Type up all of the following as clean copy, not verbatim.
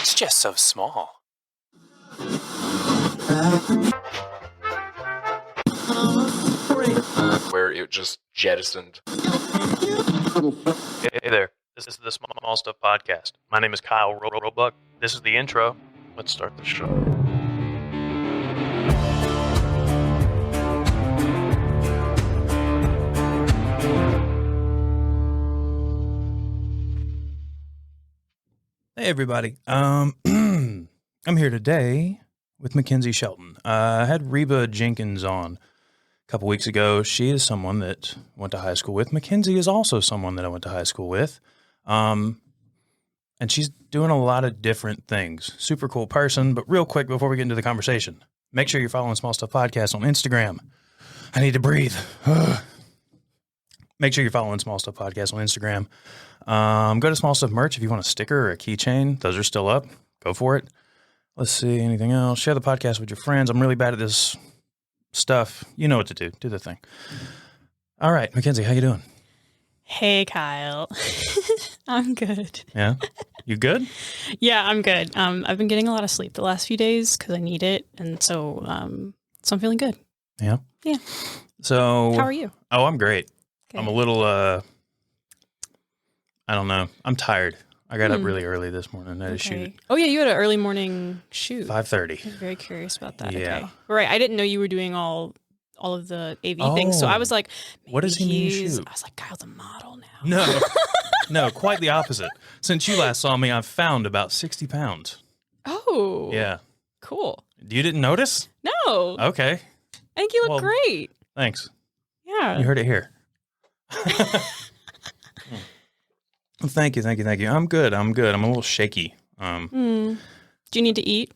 It's just so small. Where it just jettisoned. Hey there, this is the Small Stuff Podcast. My name is Kyle Roebuck. This is the intro. Let's start the show. Hey everybody, I'm here today with McKenzie Shelton. I had Reba Jenkins on a couple weeks ago. She is someone that I went to high school with. McKenzie is also someone that I went to high school with. And she's doing a lot of different things. Super cool person, but real quick before we get into the conversation, make sure you're following Small Stuff Podcast on Instagram. I need to breathe. Make sure you're following Small Stuff Podcast on Instagram. Go to Small Stuff Merch if you want a sticker or a keychain. Those are still up. Go for it. Let's see. Anything else? Share the podcast with your friends. I'm really bad at this stuff. You know what to do. Do the thing. All right. McKenzie, how you doing? Hey, Kyle. I'm good. Yeah? You good? Yeah, I'm good. I've been getting a lot of sleep the last few days because I need it. And so I'm feeling good. Yeah? Yeah. So. How are you? Oh, I'm great. Okay. I'm a little, I don't know. I'm tired. I got up really early this morning. I had to shoot. Oh, yeah, you had an early morning shoot. 5:30. I'm very curious about that. Yeah. Okay. Right. I didn't know you were doing all of the AV things. So I was like, what does he mean shoot? I was like, Kyle's a model now. No. No, quite the opposite. Since you last saw me, I've found about 60 pounds. Oh. Yeah. Cool. You didn't notice? No. Okay. I think you look great. Thanks. Yeah. You heard it here. Thank you. I'm good. I'm a little shaky. Do you need to eat?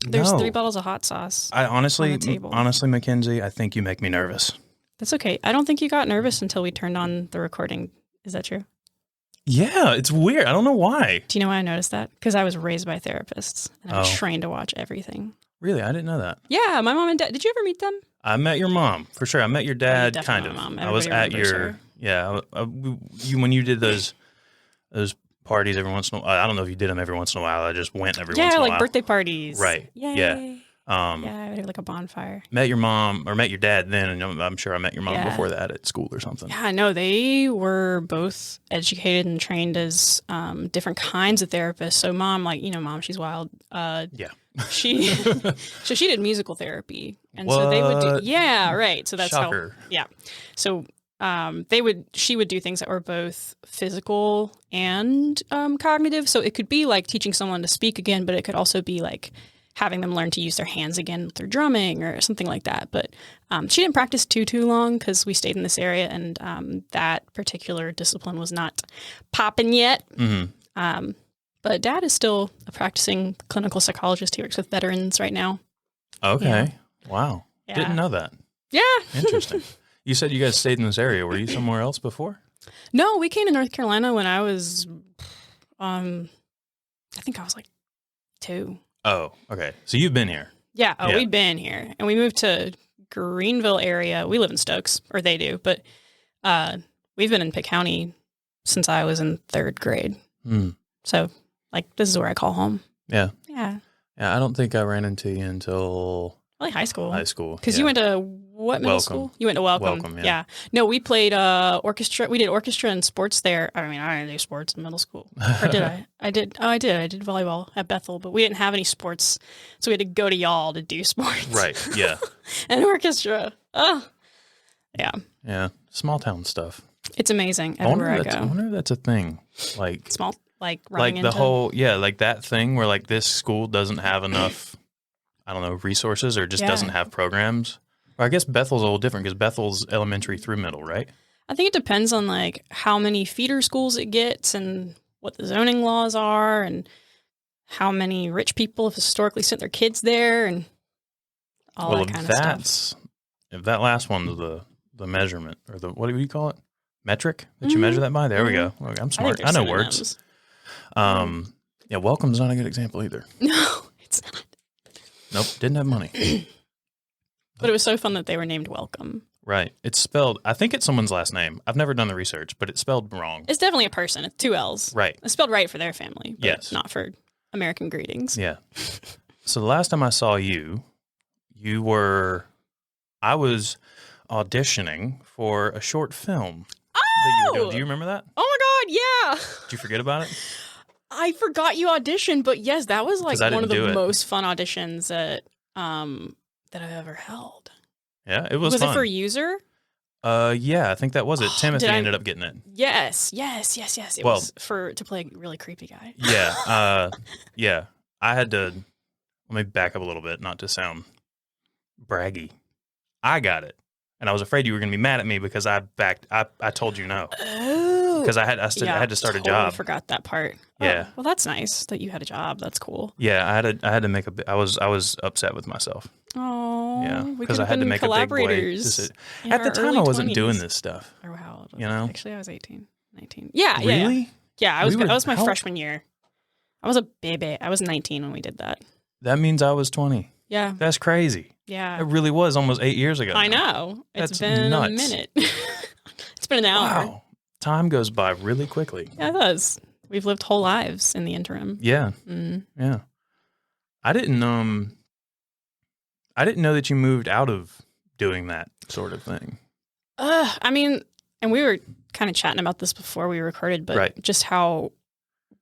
There's 3 bottles of hot sauce. Honestly, McKenzie, I think you make me nervous. That's okay. I don't think you got nervous until we turned on the recording. Is that true? Yeah, it's weird. I don't know why. Do you know why I noticed that? Because I was raised by therapists and I'm trained to watch everything. Really? I didn't know that. Yeah, my mom and dad. Did you ever meet them? I met your mom, for sure. I met your dad, kind of. Mom. I was at your, her. Yeah, when you did those parties every once in a while. I don't know if you did them every once in a while. I just went every once in a while. Yeah, like birthday parties. Right. Yay. Yeah. Yeah, we had like a bonfire. Met your mom, or met your dad then, and I'm sure I met your mom before that at school or something. Yeah, no, they were both educated and trained as different kinds of therapists. So mom, mom, she's wild. Yeah. She did musical therapy. And so they would do, yeah, right. So that's Shocker. how, yeah. So she would do things that were both physical and cognitive. So it could be like teaching someone to speak again, but it could also be like having them learn to use their hands again through drumming or something like that. But she didn't practice too long because we stayed in this area and that particular discipline was not popping yet. Mm-hmm. But dad is still a practicing clinical psychologist. He works with veterans right now. Okay. Yeah. Wow. Yeah. Didn't know that. Yeah. Interesting. You said you guys stayed in this area. Were you somewhere else before? No, we came to North Carolina when I was, I think I was like 2. Oh, okay. So you've been here. Yeah. Oh, yeah. We've been here. And we moved to Greenville area. We live in Stokes, or they do. But we've been in Pitt County since I was in 3rd grade. So, this is where I call home. Yeah. Yeah. Yeah, I don't think I ran into you until... Probably high school. High school. Because you went to what middle school? You went to Welcome. Welcome, yeah. No, we played orchestra. We did orchestra and sports there. I mean, I didn't do sports in middle school. Or did I? I did. Oh, I did. I did volleyball at Bethel, but we didn't have any sports. So we had to go to y'all to do sports. Right, yeah. And orchestra. Oh, yeah. Yeah, small town stuff. It's amazing everywhere I go. I wonder if that's a thing. Like small, like the whole, like that thing where like this school doesn't have enough, I don't know, resources or just doesn't have programs. Or I guess Bethel's a little different because Bethel's elementary through middle, right? I think it depends on like how many feeder schools it gets and what the zoning laws are and how many rich people have historically sent their kids there and all that kind of stuff. If that last one's the measurement or the, what do you call it? Metric that you measure that by? There we go. I'm smart. I know words. Yeah, Welcome's not a good example either. No, it's not. Nope, didn't have money. But it was so fun that they were named Welcome. Right. It's spelled, I think it's someone's last name. I've never done the research, but it's spelled wrong. It's definitely a person. It's 2 L's. Right. It's spelled right for their family, but yes. not for American Greetings. Yeah. So the last time I saw you, I was auditioning for a short film that you were doing. Do you remember that? Oh my God, yeah. Did you forget about it? I forgot you auditioned, but yes, that was like 'Cause I one of didn't the do it. most fun auditions that I've ever held. Yeah, it was Was fun. it for User? Yeah, I think that was it. Timothy did I- ended up getting it. Yes. It Well- was to play a really creepy guy. Yeah, yeah. I had to. Let me back up a little bit, not to sound braggy. I got it, and I was afraid you were going to be mad at me because I told you no Oh. because I had to start a job. Forgot that part. Yeah. Oh, well, that's nice that you had a job. That's cool. Yeah, I had to make I was upset with myself. Oh. Yeah, we because could I have had to been make a big break. collaborators. in At the our time, early I wasn't 20s. doing this stuff. Or how old was You I? know? Actually, I was 18, 19. Yeah, Really? Yeah, that We was my were- how- freshman year. I was a baby. I was 19 when we did that. That means I was 20. Yeah, That's crazy. yeah. It really was almost 8 years ago. I now. know. It's That's been nuts. a minute. It's been an hour. Wow. Time goes by really quickly. Yeah, it does. We've lived whole lives in the interim. Yeah. Mm. Yeah. I didn't know that you moved out of doing that sort of thing. I mean, and we were kind of chatting about this before we recorded, but Right. just how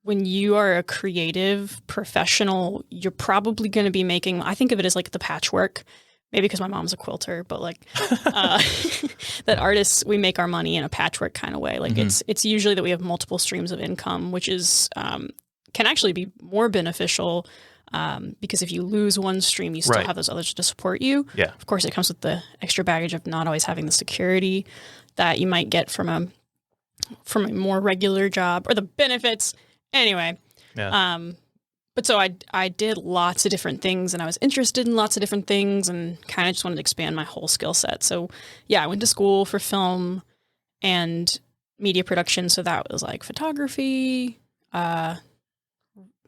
when you are a creative professional, you're probably going to be making, I think of it as like the patchwork, maybe because my mom's a quilter, but like that artists, we make our money in a patchwork kind of way. Like it's usually that we have multiple streams of income, which is, can actually be more beneficial because if you lose one stream, you still Right. have those others to support you. Yeah. Of course, it comes with the extra baggage of not always having the security that you might get from a more regular job or the benefits. Anyway, Yeah. but so I did lots of different things and I was interested in lots of different things and kind of just wanted to expand my whole skill set. So yeah, I went to school for film and media production. So that was like photography,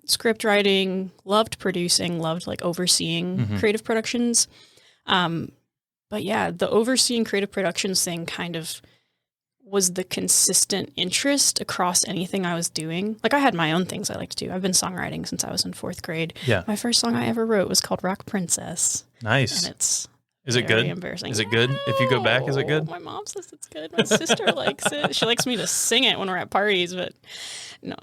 script writing, loved producing, loved like overseeing creative productions. But yeah, the overseeing creative productions thing kind of was the consistent interest across anything I was doing. Like I had my own things I like to do. I've been songwriting since I was in 4th grade. Yeah. My first song I ever wrote was called Rock Princess. Nice. And it's Is it very good? embarrassing. Is it good? If you go back, is it good? No, my mom says it's good. My sister likes it. She likes me to sing it when we're at parties, but no.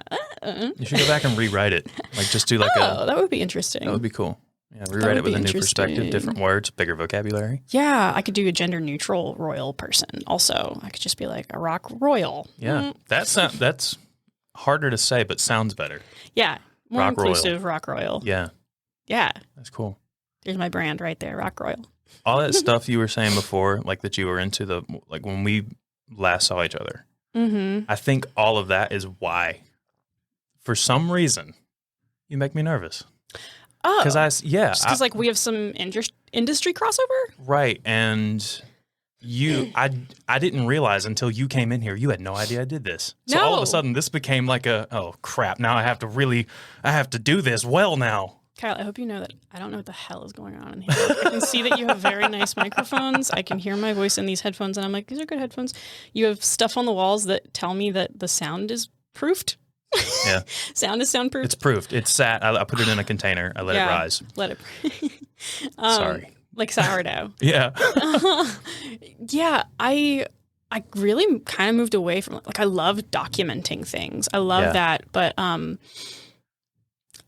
You should go back and rewrite it. Like just do like That would be interesting. that would be cool. Yeah, rewrite it would with a be new perspective, interesting. different words, bigger vocabulary. Yeah, I could do a gender neutral royal person. Also, I could just be like a rock royal. Yeah. That's harder to say, but sounds better. Yeah, more Rock royal. inclusive rock royal. Yeah. Yeah, That's cool. there's my brand right there, rock royal. All that stuff you were saying before, like that you were into like when we last saw each other. Mm-hmm. I think all of that is why, for some reason, you make me nervous. Oh, Because because like we have some industry crossover. right, and I didn't realize until you came in here, you had no idea I did this. So all of No. a sudden, this became like oh crap! Now I have to do this well now. Kyle, I hope you know that I don't know what the hell is going on in here. I can see that you have very nice microphones. I can hear my voice in these headphones, and I'm like, these are good headphones. You have stuff on the walls that tell me that the sound is proofed. Yeah. Sound is soundproof. It's proofed. It's sat. I put it in a container. I let it rise. Let it. Sorry. Like sourdough. Yeah. Yeah, I really kind of moved away from like I love documenting things. I love Yeah. that, but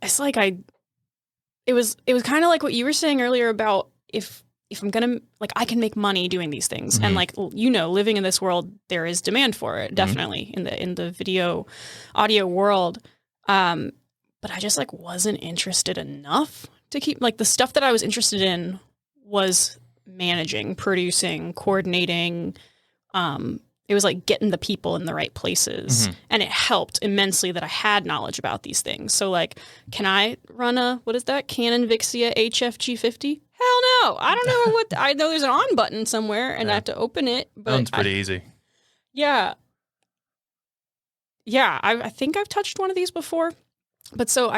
it's like it was kind of like what you were saying earlier about if I'm gonna like I can make money doing these things and like living in this world there is demand for it definitely in the video audio world, but I just like wasn't interested enough to keep like the stuff that I was interested in was managing, producing, coordinating. It was like getting the people in the right places. And it helped immensely that I had knowledge about these things. So like, can I run what is that? Canon Vixia HFG50? Hell no. I don't know I know there's an on button somewhere and I have to open it. But Sounds pretty easy. Yeah. Yeah. I think I've touched one of these before, but so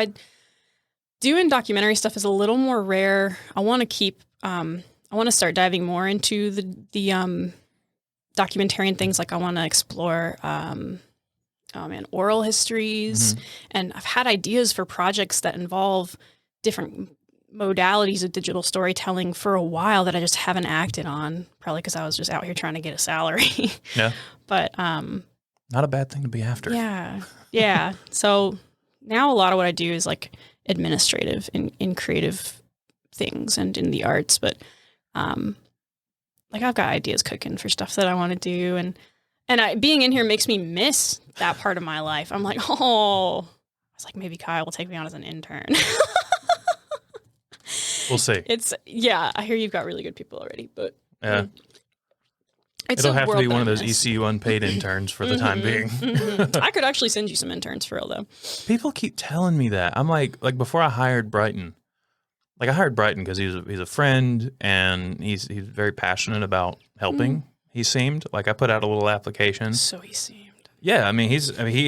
doing documentary stuff is a little more rare. I want to keep, I want to start diving more into the documentarian things. Like I want to explore oral histories. Mm-hmm. And I've had ideas for projects that involve different modalities of digital storytelling for a while that I just haven't acted on, probably because I was just out here trying to get a salary. Yeah. But Not a bad thing to be after. yeah. So now a lot of what I do is like administrative in creative things and in the arts. But like I've got ideas cooking for stuff that I want to do, and being in here makes me miss that part of my life. I'm like, oh, I was like, maybe Kyle will take me on as an intern. We'll see. I hear you've got really good people already, but Yeah. It'll have to be one of those ECU unpaid interns for the time being. I could actually send you some interns for real though. People keep telling me that. I'm like before I hired Brighton, like I hired Brighton because he's a friend and he's very passionate about helping. He seemed like I put out a little application. So he seemed. Yeah, I mean he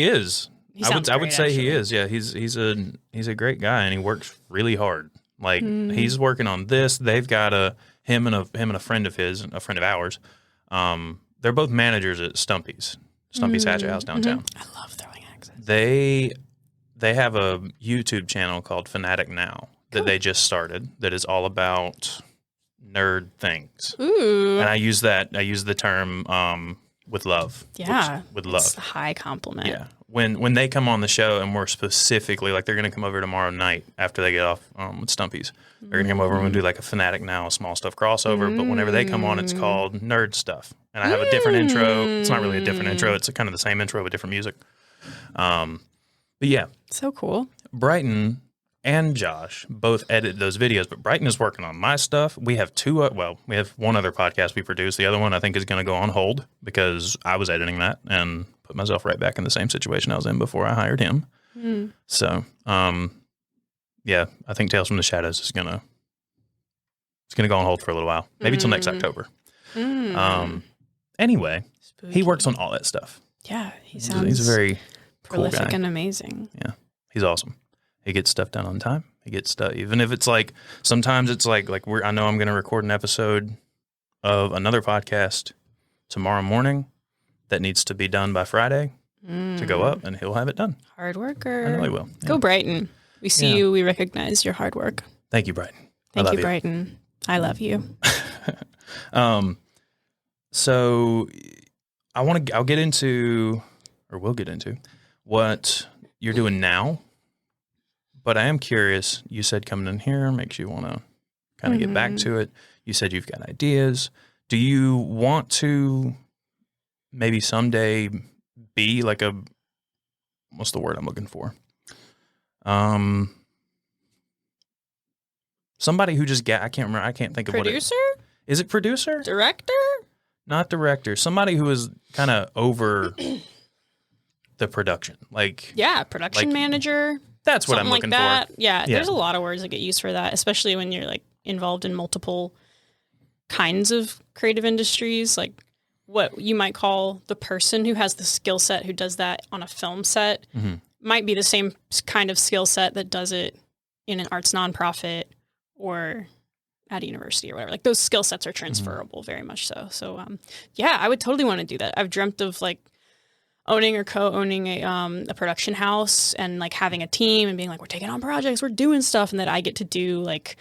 is. I would say he actually. is. Yeah, he's a great guy and he works really hard. Like he's working on this. They've got him and a friend of his, a friend of ours. They're both managers at Stumpy's Hatchet House downtown. I love throwing accents. They have a YouTube channel called Fanatic Now that they just started that is all about nerd things. Ooh. And I use the term with love. Yeah. With love. It's a high compliment. Yeah. When they come on the show and we're specifically like they're going to come over tomorrow night after they get off with Stumpy's. They're going to come over and we'll do like a Fanatic Now, a small stuff crossover. But whenever they come on, it's called Nerd Stuff. And I have a different intro. It's not really a different intro. It's kind of the same intro with different music. But yeah. So cool. Brighton and Josh both edit those videos, but Brighton is working on my stuff. We have we have one other podcast we produce. The other one I think is going to go on hold because I was editing that and put myself right back in the same situation I was in before I hired him. So, yeah, I think Tales from the Shadows is going to go on hold for a little while, maybe till next October. Anyway, Spooky. he works on all that stuff. Yeah, he's a very cool prolific guy. and amazing. Yeah, he's awesome. He gets stuff done on time. He gets stuff, even if it's like, sometimes it's like I know I'm going to record an episode of another podcast tomorrow morning that needs to be done by Friday to go up, and he'll have it done. Hard worker. I know he will. Yeah. Go Brighton. We see you. We recognize your hard work. Thank you, Brighton. Thank you, Brighton. I love you. So we'll get into what you're doing now. But I am curious, you said coming in here makes you want to kind of get back to it. You said you've got ideas. Do you want to maybe someday be like what's the word I'm looking for? Somebody who just I can't remember. I can't think of Producer? Is it producer? Director? Not director. Somebody who is kind of over the production. Production manager. That's what Something I'm looking like that. for. Yeah, there's a lot of words that get used for that, especially when you're like involved in multiple kinds of creative industries, like what you might call the person who has the skill set who does that on a film set might be the same kind of skill set that does it in an arts nonprofit or at a university or whatever. Like those skill sets are transferable very much so. So yeah, I would totally want to do that. I've dreamt of like owning or co-owning a production house and like having a team and being like, we're taking on projects, we're doing stuff, and that I get to do like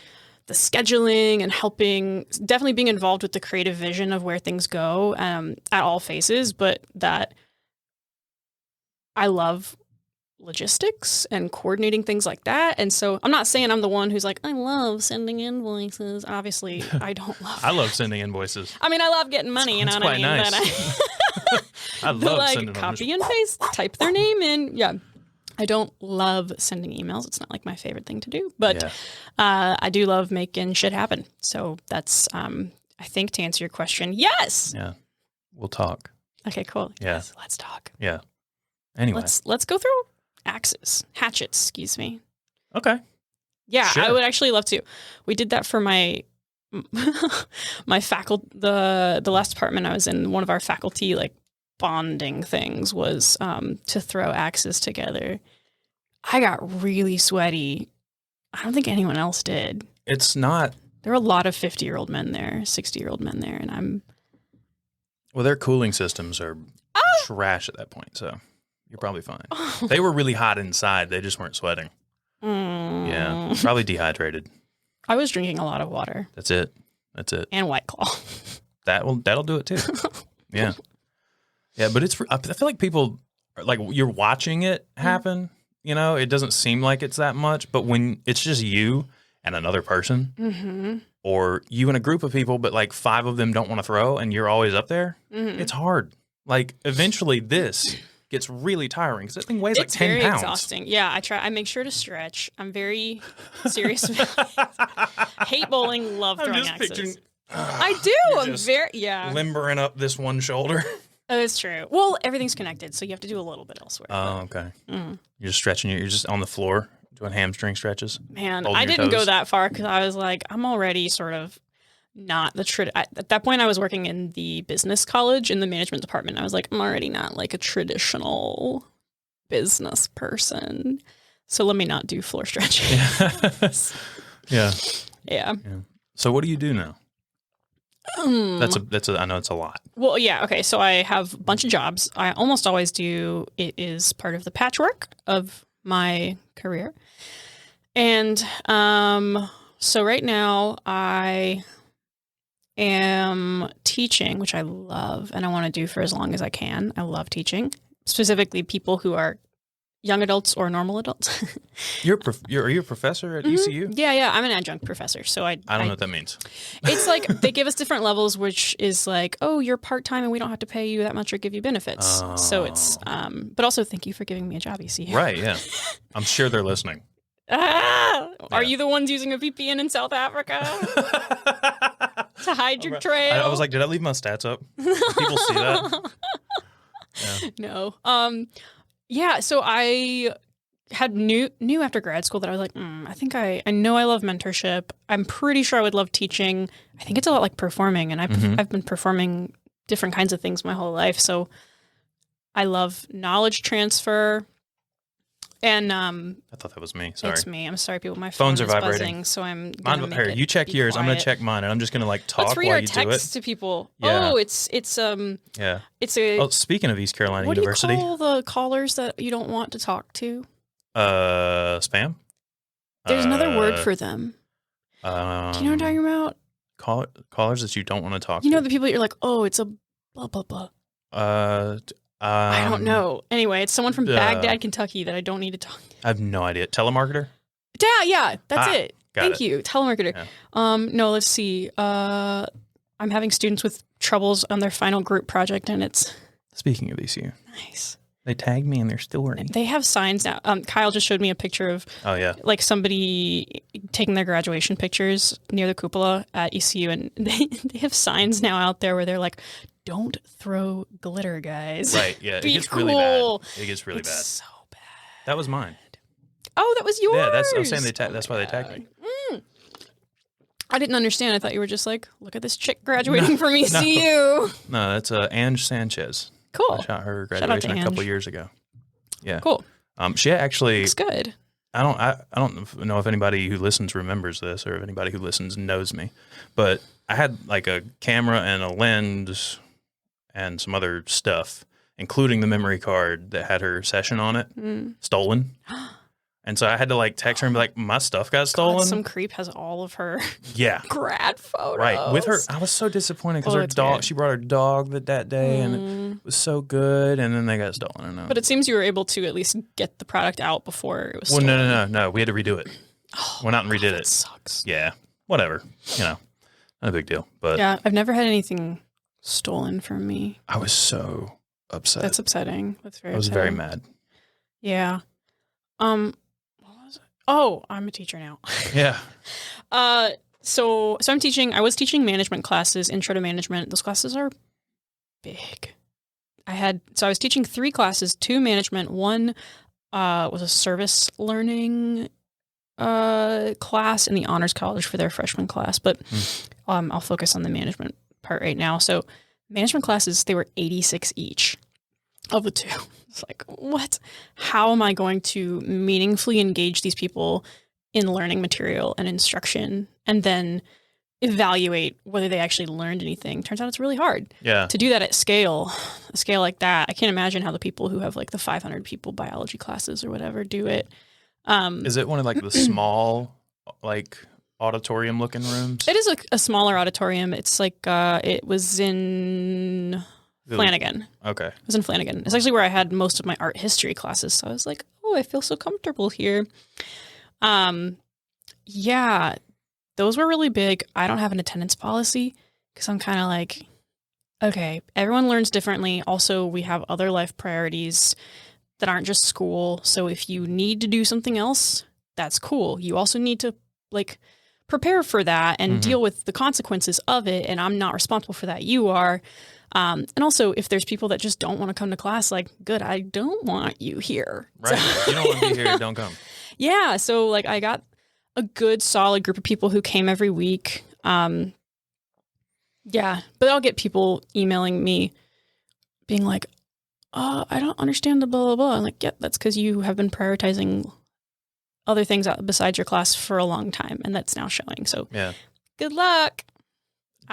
the scheduling and helping, definitely being involved with the creative vision of where things go at all phases, but that I love logistics and coordinating things like that. And so I'm not saying I'm the one who's like, I love sending invoices. Obviously, I don't love I love sending invoices. I mean, I love getting money, you know what I mean? Nice. But I love like sending them. copy and paste, type their name in. Yeah. I don't love sending emails. It's not like my favorite thing to do, but I do love making shit happen. So that's, I think to answer your question, yes. Yeah. We'll talk. Okay, cool. Yeah. Yes, let's talk. Yeah. Anyway. Let's go through hatchets, excuse me. Okay. Yeah, Sure. I would actually love to. We did that for my faculty, the last department I was in, one of our faculty like bonding things was to throw axes together. I got really sweaty. I don't think anyone else did. It's not. There were a lot of 50-year-old men there, 60-year-old men there, and Well, their cooling systems are trash at that point. So, You're probably fine. They were really hot inside. They just weren't sweating. Yeah, probably dehydrated. I was drinking a lot of water. That's it. And White Claw. That'll do it too. Yeah. Yeah, but I feel like people like you're watching it happen, you know, it doesn't seem like it's that much, but when it's just you and another person or you and a group of people, but like 5 of them don't want to throw and you're always up there, it's hard. Like eventually this gets really tiring because that thing weighs like 10 very pounds. Exhausting. Yeah, I make sure to stretch. I'm very serious about it. Hate bowling, love throwing axes. I do. I'm very limbering up this one shoulder. It's true. Well, everything's connected, so you have to do a little bit elsewhere. Oh, okay. You're just stretching. You're just on the floor doing hamstring stretches. Man, I didn't go that far because I was like, I'm already sort of not the at that point I was working in the business college in the management department. I was like, I'm already not like a traditional business person, so let me not do floor stretching. Yeah. So what do you do now? That's I know it's a lot. Well, yeah, okay. So I have a bunch of jobs. I almost always do. It is part of the patchwork of my career, and so right now I am teaching, which I love and I want to do for as long as I can. I love teaching, specifically people who are young adults or normal adults. Are you a professor at ECU? Yeah. I'm an adjunct professor. So I don't know what that means. It's like they give us different levels, which is like, oh, you're part-time and we don't have to pay you that much or give you benefits. Oh. So it's, but also thank you for giving me a job, ECU. Right, yeah. I'm sure they're listening. Are you the ones using a VPN in South Africa to hide your trail? I was like, did I leave my stats up? Did people see that? No. Yeah, so I had knew after grad school that I was like, I think I know I love mentorship. I'm pretty sure I would love teaching. I think it's a lot like performing, and I've been performing different kinds of things my whole life. So I love knowledge transfer. And I thought that was me. Sorry. It's me. I'm sorry, people. My phones phone are is vibrating. buzzing, so I'm Here, you check yours. I'm gonna check mine, and I'm just gonna like talk Let's read while our you do it. texts to people. Yeah. Oh, it's yeah. It's a. Oh, speaking of East Carolina what University, do you call the callers that you don't want to talk to? Spam. There's another word for them. Do you know what I'm talking about? Callers that you don't want to talk to. You know the people that you're like, oh, it's a blah blah blah. I don't know. Anyway, it's someone from Baghdad, Kentucky that I don't need to talk to. I have no idea. Telemarketer? Yeah, that's it. Thank you. Telemarketer. Yeah. No, let's see. I'm having students with troubles on their final group project, and it's... Speaking of ECU. Nice. They tagged me in their story. They have signs now. Kyle just showed me a picture of like somebody taking their graduation pictures near the cupola at ECU, and they have signs now out there where they're like, don't throw glitter, guys. Right, yeah. It gets cool. really bad. It gets really bad. So bad. That was mine. Oh, that was yours. Yeah, I was saying that's why they tagged me. I didn't understand. I thought you were just like, look at this chick graduating from ECU. No, that's Ange Sanchez. Cool. I shot her graduation a couple years ago. Yeah. Cool. She actually looks good. I don't know if anybody who listens remembers this or if anybody who listens knows me, but I had like a camera and a lens and some other stuff, including the memory card that had her session on it, stolen. And so I had to like text her and be like, my stuff got stolen. God, some creep has all of her grad photos. Right. With her, I was so disappointed because her dog, she brought her dog that day and it was so good. And then they got stolen. But it seems you were able to at least get the product out before it was stolen. No. We had to redo it. Went out and redid it. That sucks. Yeah. Whatever. Not a big deal. But yeah, I've never had anything stolen from me. I was so upset. That's upsetting. That's very I was upsetting. very mad. Yeah. What was it? Oh, I'm a teacher now. Yeah. So I'm teaching. I was teaching management classes, intro to management. Those classes are big. I was teaching 3 classes, 2 management. One was a service learning class in the honors college for their freshman class, but I'll focus on the management part right now. So management classes, they were 86 each of the 2. It's like, what? How am I going to meaningfully engage these people in learning material and instruction and then evaluate whether they actually learned anything. Turns out it's really hard Yeah. to do that at a scale like that. I can't imagine how the people who have like the 500 people biology classes or whatever do it. Is it one of like the small, like auditorium looking rooms? It is a smaller auditorium. It's like it was in Flanagan. Okay. It was in Flanagan. It's actually where I had most of my art history classes. So I was like, oh, I feel so comfortable here. Yeah, those were really big. I don't have an attendance policy because I'm kind of like, okay, everyone learns differently. Also, we have other life priorities that aren't just school. So if you need to do something else, that's cool. You also need to like prepare for that and deal with the consequences of it. And I'm not responsible for that. You are. And also, if there's people that just don't want to come to class, like, good, I don't want you here. Right. If you don't want to be here, don't come. Yeah. So like I got a good solid group of people who came every week. Yeah, but I'll get people emailing me being like, I don't understand the blah, blah, blah. I'm like, yep, that's because you have been prioritizing other things besides your class for a long time, and that's now showing. So Yeah. good luck.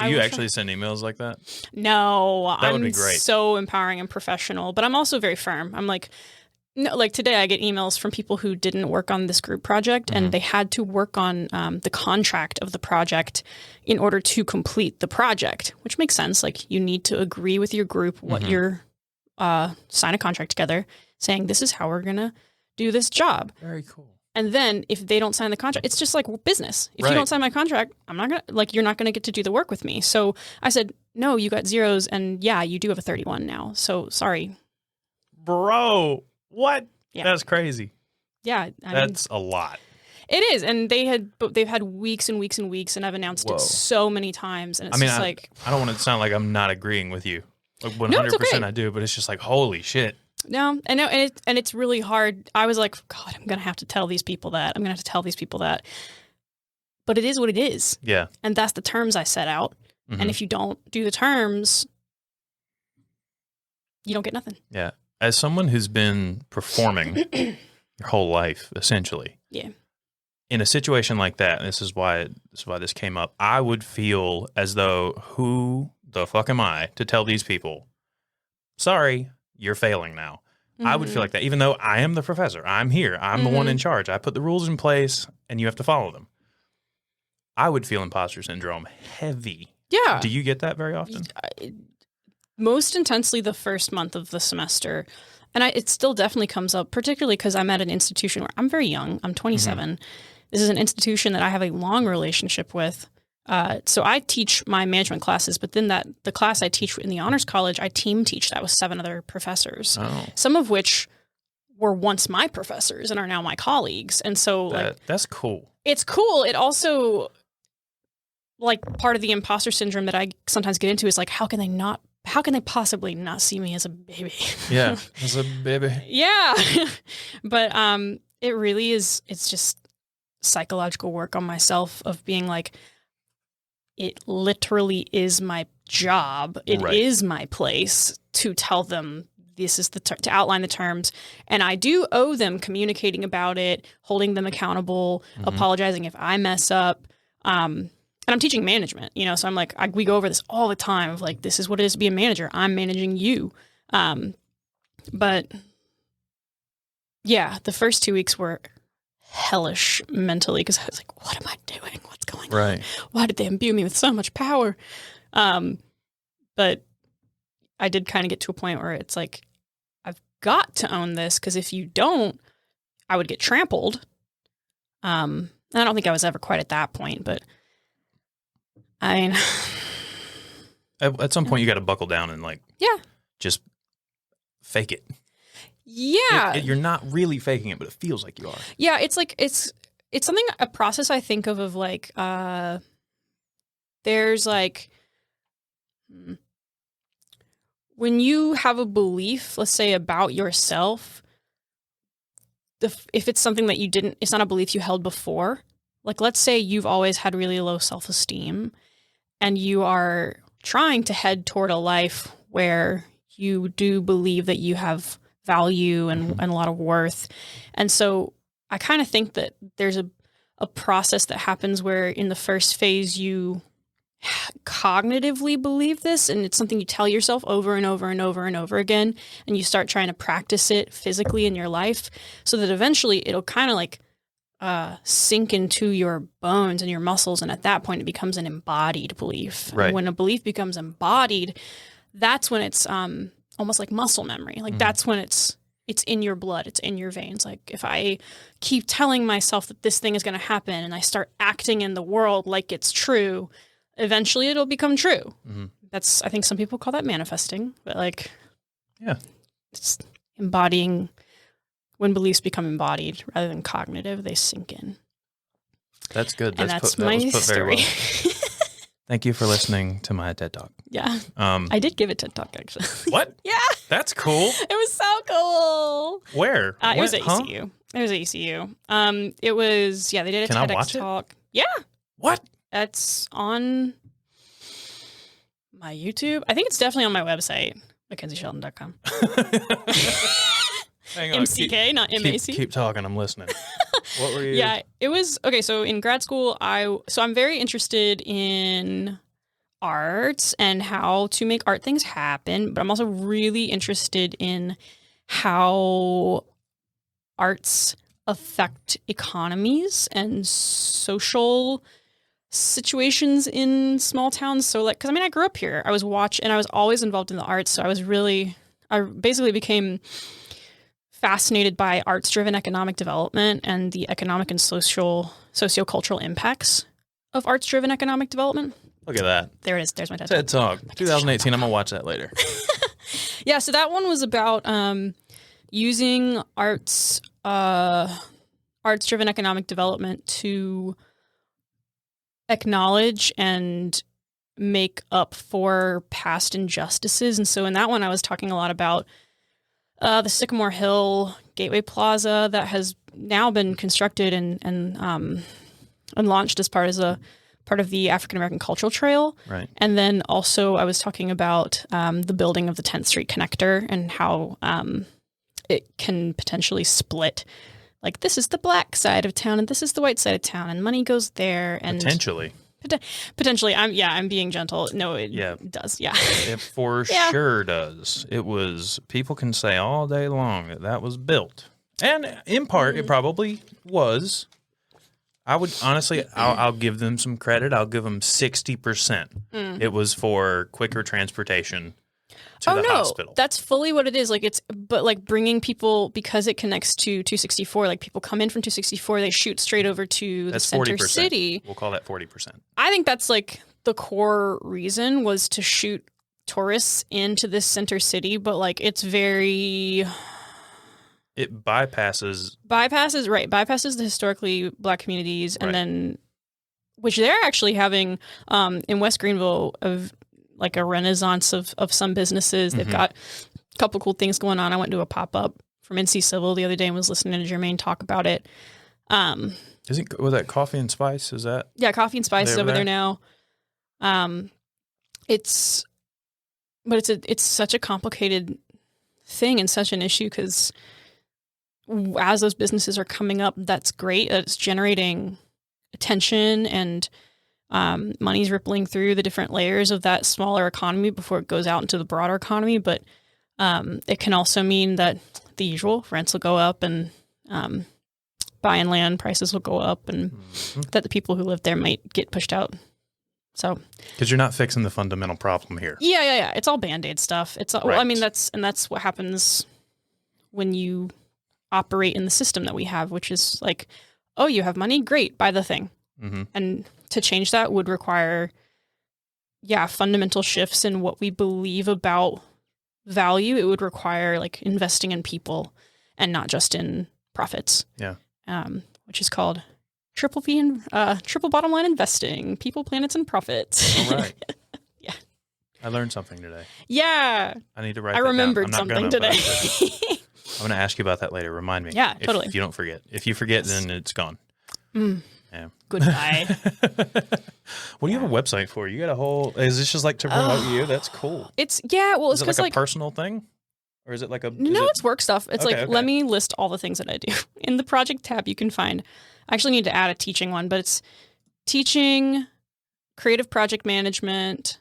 Do you actually send emails like that? No, That would I'm be great. so empowering and professional, but I'm also very firm. I'm like, no, like today I get emails from people who didn't work on this group project and they had to work on the contract of the project in order to complete the project, which makes sense. Like you need to agree with your group what you're sign a contract together saying this is how we're going to do this job. Very cool. And then if they don't sign the contract, it's just like business. If Right. you don't sign my contract, I'm not going to like, you're not going to get to do the work with me. So I said, no, you got zeros. And yeah, you do have a 31 now. So sorry. Bro, what? Yeah. That's crazy. Yeah. That's a lot. It is. And they've had weeks and weeks and weeks. And I've announced Whoa. it so many times. And it's I mean, just like, I don't want it to sound like I'm not agreeing with you. Like 100% No, it's okay. I do, but it's just like, holy shit. no, and it's really hard. I was like, God, I'm going to have to tell these people that. I'm going to have to tell these people that. But it is what it is. Yeah. And that's the terms I set out. Mhm. And if you don't do the terms, you don't get nothing. Yeah. As someone who's been performing your whole life, essentially. Yeah. In a situation like that, and this is why this came up, I would feel as though, who the fuck am I to tell these people, sorry, you're failing now. I would feel like that, even though I am the professor. I'm here. I'm the one in charge. I put the rules in place, and you have to follow them. I would feel imposter syndrome heavy. Yeah. Do you get that very often? Most intensely the first month of the semester. And it still definitely comes up, particularly because I'm at an institution where I'm very young. I'm 27. This is an institution that I have a long relationship with. So I teach my management classes, but then the class I teach in the honors college, I team teach that with 7 other professors, Oh, some of which were once my professors and are now my colleagues. And so that's cool. it's cool. It also, like, part of the imposter syndrome that I sometimes get into is like, how can they possibly not see me as a baby? Yeah, as a baby. Yeah. But it really is, it's just psychological work on myself of being like, it literally is my job. It is Right. my place to tell them this is to outline the terms. And I do owe them communicating about it, holding them accountable, apologizing if I mess up. And I'm teaching management, so I'm like, we go over this all the time of like, this is what it is to be a manager. I'm managing you. But yeah, the first 2 weeks were hellish mentally because I was like, what am I doing? What's going on? Right. Why did they imbue me with so much power? But I did kind of get to a point where it's like, I've got to own this because if you don't, I would get trampled. And I don't think I was ever quite at that point, but I mean, At some point, you got to buckle down and like, yeah, just fake it. yeah, You're not really faking it, but it feels like you are. yeah. It's like it's something, a process I think of like there's like when you have a belief, let's say about yourself, if it's something that it's not a belief you held before. Like, let's say you've always had really low self-esteem and you are trying to head toward a life where you do believe that you have value and a lot of worth. And so I kind of think that there's a process that happens where in the first phase you cognitively believe this, and it's something you tell yourself over and over and over and over again, and you start trying to practice it physically in your life, so that eventually it'll kind of like sink into your bones and your muscles, and at that point it becomes an embodied belief. Right. And when a belief becomes embodied, that's when it's almost like muscle memory. Like that's when it's in your blood, it's in your veins. Like if I keep telling myself that this thing is going to happen and I start acting in the world like it's true, eventually it'll become true. That's, I think some people call that manifesting, but like, yeah, it's embodying. When beliefs become embodied rather than cognitive, they sink in. That's good. And That that's was my put very story. well. Thank you for listening to my TED Talk. Yeah. I did give a TED Talk, actually. What? Yeah. That's cool. It was so cool. Where? It was at ECU. It was at ECU. It was, they did a Can I TEDx watch it? talk. Yeah. What? That's on my YouTube. I think it's definitely on my website, McKenzieShelton.com. Hang on. MCK, not MAC. Keep talking. I'm listening. What were you? Yeah, it was okay. So in grad school, I'm very interested in arts and how to make art things happen, but I'm also really interested in how arts affect economies and social situations in small towns. So like, because I grew up here. I was always involved in the arts. So I basically became fascinated by arts-driven economic development and the economic and sociocultural impacts of arts-driven economic development. Look at that. There it is. There's my TED TED Talk. 2018. I'm going to watch that later. Yeah, so that one was about using arts-driven economic development to acknowledge and make up for past injustices. And so in that one, I was talking a lot about the Sycamore Hill Gateway Plaza that has now been constructed and launched as part of the African American Cultural Trail. Right. And then also I was talking about the building of the 10th Street Connector and how it can potentially split. Like, this is the black side of town and this is the white side of town, and money goes there. And Potentially. Potentially. I'm being gentle. No, it does. Yeah. It for sure does. It was, people can say all day long that was built. And in part, it probably was. I would honestly, I'll give them some credit. I'll give them 60%. It was for quicker transportation to the hospital. That's fully what it is. But bringing people, because it connects to 264, like people come in from 264, they shoot straight over to the center 40%. city. We'll call that 40%. I think that's like the core reason was to shoot tourists into this center city, but like it's very... It bypasses the historically black communities, and then, which they're actually having in West Greenville of like a renaissance of some businesses. They've got a couple cool things going on. I went to a pop-up from NC Civil the other day and was listening to Jermaine talk about it. Was that Coffee and Spice? Is that? Yeah, Coffee and Spice is over there now. It's such a complicated thing and such an issue because as those businesses are coming up, that's great. It's generating attention and money's rippling through the different layers of that smaller economy before it goes out into the broader economy. But it can also mean that the usual rents will go up and buying land prices will go up, and that the people who live there might get pushed out. So, because you're not fixing the fundamental problem here. Yeah. It's all Band-Aid stuff. It's all, well, I mean, that's what happens when you operate in the system that we have, which is like, oh, you have money, great, buy the thing. And to change that would require, fundamental shifts in what we believe about value. It would require like investing in people and not just in profits. Yeah. Which is called triple bottom line investing, people, planets, and profits. All right. Yeah. I learned something today. Yeah. I need to write I that down. remembered something today. I'm going to ask you about that later. Remind me. Yeah, totally. If you don't forget. If you forget, then it's gone. Yeah. Goodbye. What do you have a website for? You got a whole... Is this just like to promote you? That's cool. It's because like a personal thing? Or is it like a... It's work stuff. It's okay. Let me list all the things that I do. In the project tab, you can find... I actually need to add a teaching one, but it's teaching creative project management,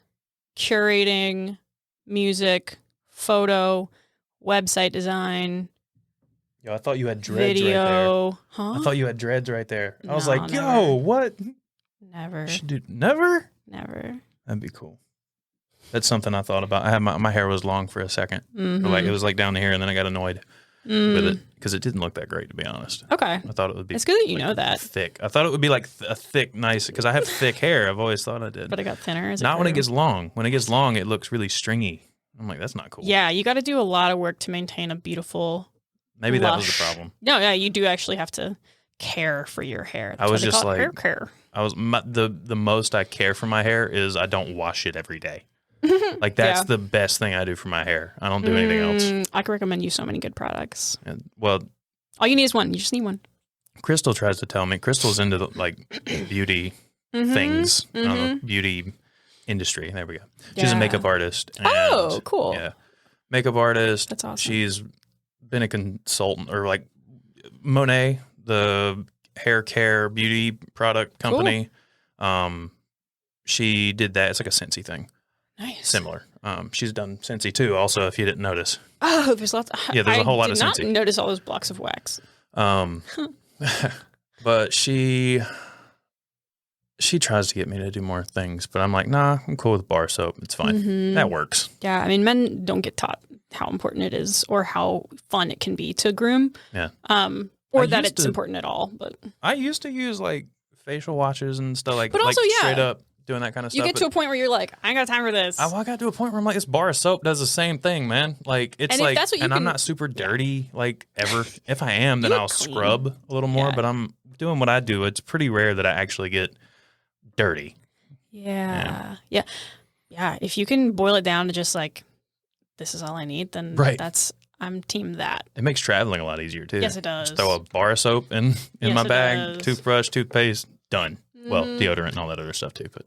curating, music, photo, website design, Yo, I thought you had dreads right there. video. Huh? I thought you had dreads right there. I was No, like, yo, never. what? Never. Should do never? Never. That'd be cool. That's something I thought about. I had my hair was long for a second. Mm-hmm. Or like it was like down here, and then I got annoyed with it because it didn't look that great, to be honest. Okay. I thought it would be. It's good that you like, know that. thick. I thought it would be like a thick, nice. Because I have thick hair. I've always thought I did. But it got thinner. As Not when it grew. gets long. When it gets long, it looks really stringy. I'm like, that's not cool. Yeah, you got to do a lot of work to maintain a beautiful. Maybe that was the lush- problem. No, yeah, you do actually have to care for your hair. I was why they just call it like- hair care. I was the most I care for my hair is I don't wash it every day. Like that's Yeah. the best thing I do for my hair. I don't do anything else. I can recommend you so many good products. And, well, All you need is one. You just need one. Crystal tries to tell me. Crystal's into the, like beauty Mhm, things, I don't know, mhm. beauty industry. There we go. She's a Yeah. makeup artist. And, Oh, cool. Yeah, makeup artist. That's awesome. She's been a consultant or like Monet, the hair care beauty product company. She did that. It's like a Scentsy thing, Nice. similar. She's done Scentsy too. Also, if you didn't notice, Oh, there's lots. Yeah, there's a whole lot of I did not Scentsy. notice all those blocks of wax. but she tries to get me to do more things, but I'm like, nah, I'm cool with bar soap. It's fine. Mhm. That works. Yeah, I mean, men don't get taught how important it is or how fun it can be to groom. Yeah. Or I that used it's to- important at all. But I used to use like facial washes and stuff like, But also, like yeah. straight up doing that kind of you stuff. get to a point where you're like, I ain't got time for this. I got to a point where I'm like, this bar of soap does the same thing, man. Like it's And if like, that's what you and I'm can- not super dirty, like ever. If I am, then You I'll look clean. scrub a little more. Yeah. But I'm doing what I do. It's pretty rare that I actually get dirty. Yeah. Yeah. If you can boil it down to just like, this is all I need, then Right. I'm team that. It makes traveling a lot easier too. Yes, it does. Just throw a bar of soap in Yes, my it bag, does. toothbrush, toothpaste, done. Well, Mhm. deodorant and all that other stuff too. But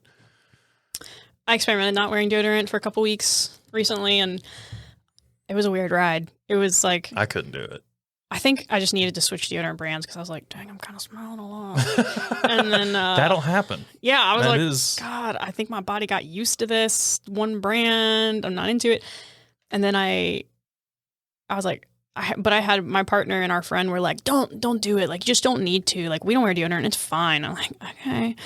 I experimented not wearing deodorant for a couple weeks recently, and it was a weird ride. It was like, I couldn't do it. I think I just needed to switch deodorant brands because I was like, dang, I'm kind of smelling a lot. And then, That'll happen. yeah, I was That like, is- God, I think my body got used to this one brand. I'm not into it. And then I was like, but I had my partner and our friend were like, don't do it. Like, you just don't need to. Like, we don't wear deodorant. It's fine. I'm like, okay.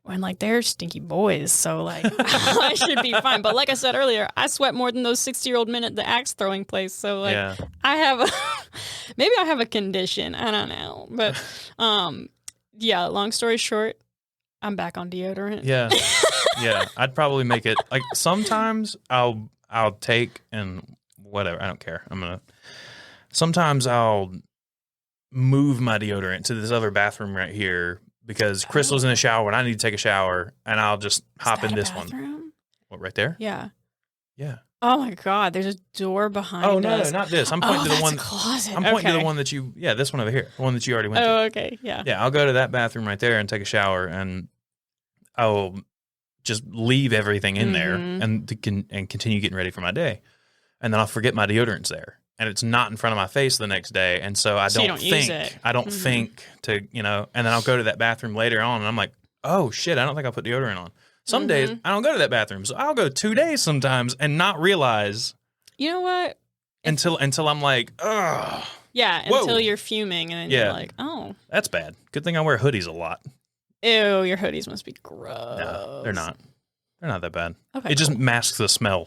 When like they're stinky boys, so like I should be fine. But like I said earlier, I sweat more than those 60-year-old men at the axe throwing place. So like Yeah. I have maybe I have a condition. I don't know. But yeah, long story short, I'm back on deodorant. Yeah. Yeah. I'd probably make it like sometimes I'll take and whatever. I don't care. Sometimes I'll move my deodorant to this other bathroom right here because Crystal's in the shower and I need to take a shower and I'll just Is hop that in a this one. bathroom? What, right there? Yeah. Yeah. Oh my God, there's a door behind Oh, us. no, not this. I'm pointing to the that's one. a closet. I'm pointing to the Okay. one that this one over here, the one that you already went to. Oh, okay. Yeah. Yeah, I'll go to that bathroom right there and take a shower, and I'll just leave everything in there Mhm. and continue getting ready for my day. And then I'll forget my deodorant's there, and it's not in front of my face the next day, and so I So you don't don't use think it. I don't Mhm. think to and then I'll go to that bathroom later on, and I'm like, oh shit, I don't think I put deodorant on. Some days Mhm. I don't go to that bathroom, so I'll go 2 days sometimes and not realize You know what? until I'm like, ugh. Yeah, Whoa. until you're fuming and then Yeah. you're like, oh, That's bad. Good thing I wear hoodies a lot. ew, your hoodies must be gross. No, they're not. They're not that bad. Okay. It just masks the smell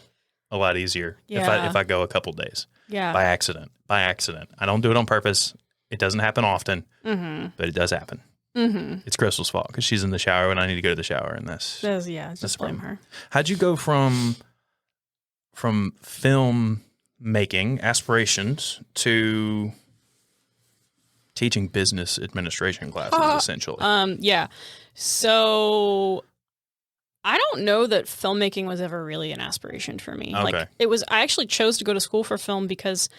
a lot easier Yeah. if I go a couple days yeah. by accident. By accident. I don't do it on purpose. It doesn't happen often, Mm-hmm. but it does happen. Mm-hmm. It's Crystal's fault because she's in the shower when I need to go to the shower, and that's. Yeah, That's just the blame problem. her. How'd you go from film making aspirations to teaching business administration classes, essentially? Yeah. So I don't know that filmmaking was ever really an aspiration for me. Okay. Like I actually chose to go to school for film because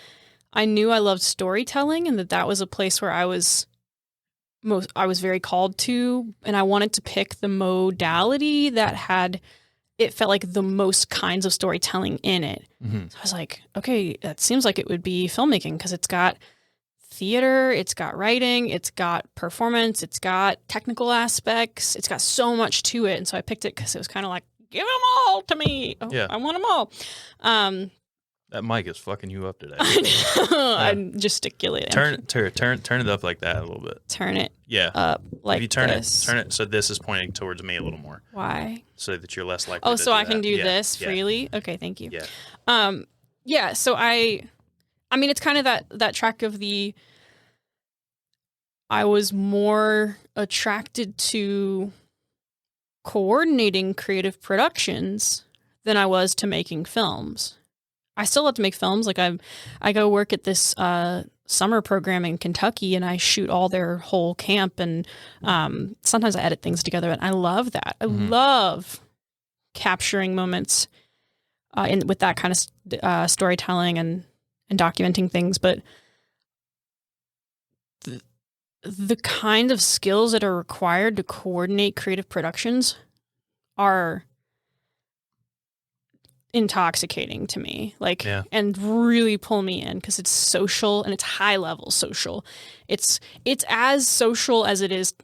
I knew I loved storytelling and that was a place where I was very called to, and I wanted to pick the modality that it felt like the most kinds of storytelling in it. Mhm. So I was like, okay, that seems like it would be filmmaking because it's got theater, it's got writing, it's got performance, it's got technical aspects, it's got so much to it. And so I picked it because it was kind of like, give them all to me. Oh, Yeah. I want them all. That mic is fucking you up today. I know. I'm gesticulating. Turn it up like that a little bit. Turn it Yeah. up like if you turn this. it so this is pointing towards me a little more, Why? so that you're less likely. Oh, to so do I can that. do Yeah, this yeah, freely? Okay, thank you. Yeah. Yeah, so I mean, it's kind of that track of I was more attracted to coordinating creative productions than I was to making films. I still love to make films. Like I go work at this summer program in Kentucky, and I shoot all their whole camp, and sometimes I edit things together, and I love that. I love capturing moments with that kind of storytelling and documenting things, but the kind of skills that are required to coordinate creative productions are intoxicating to me, and really pull me in because it's social and it's high level social. It's as social as it is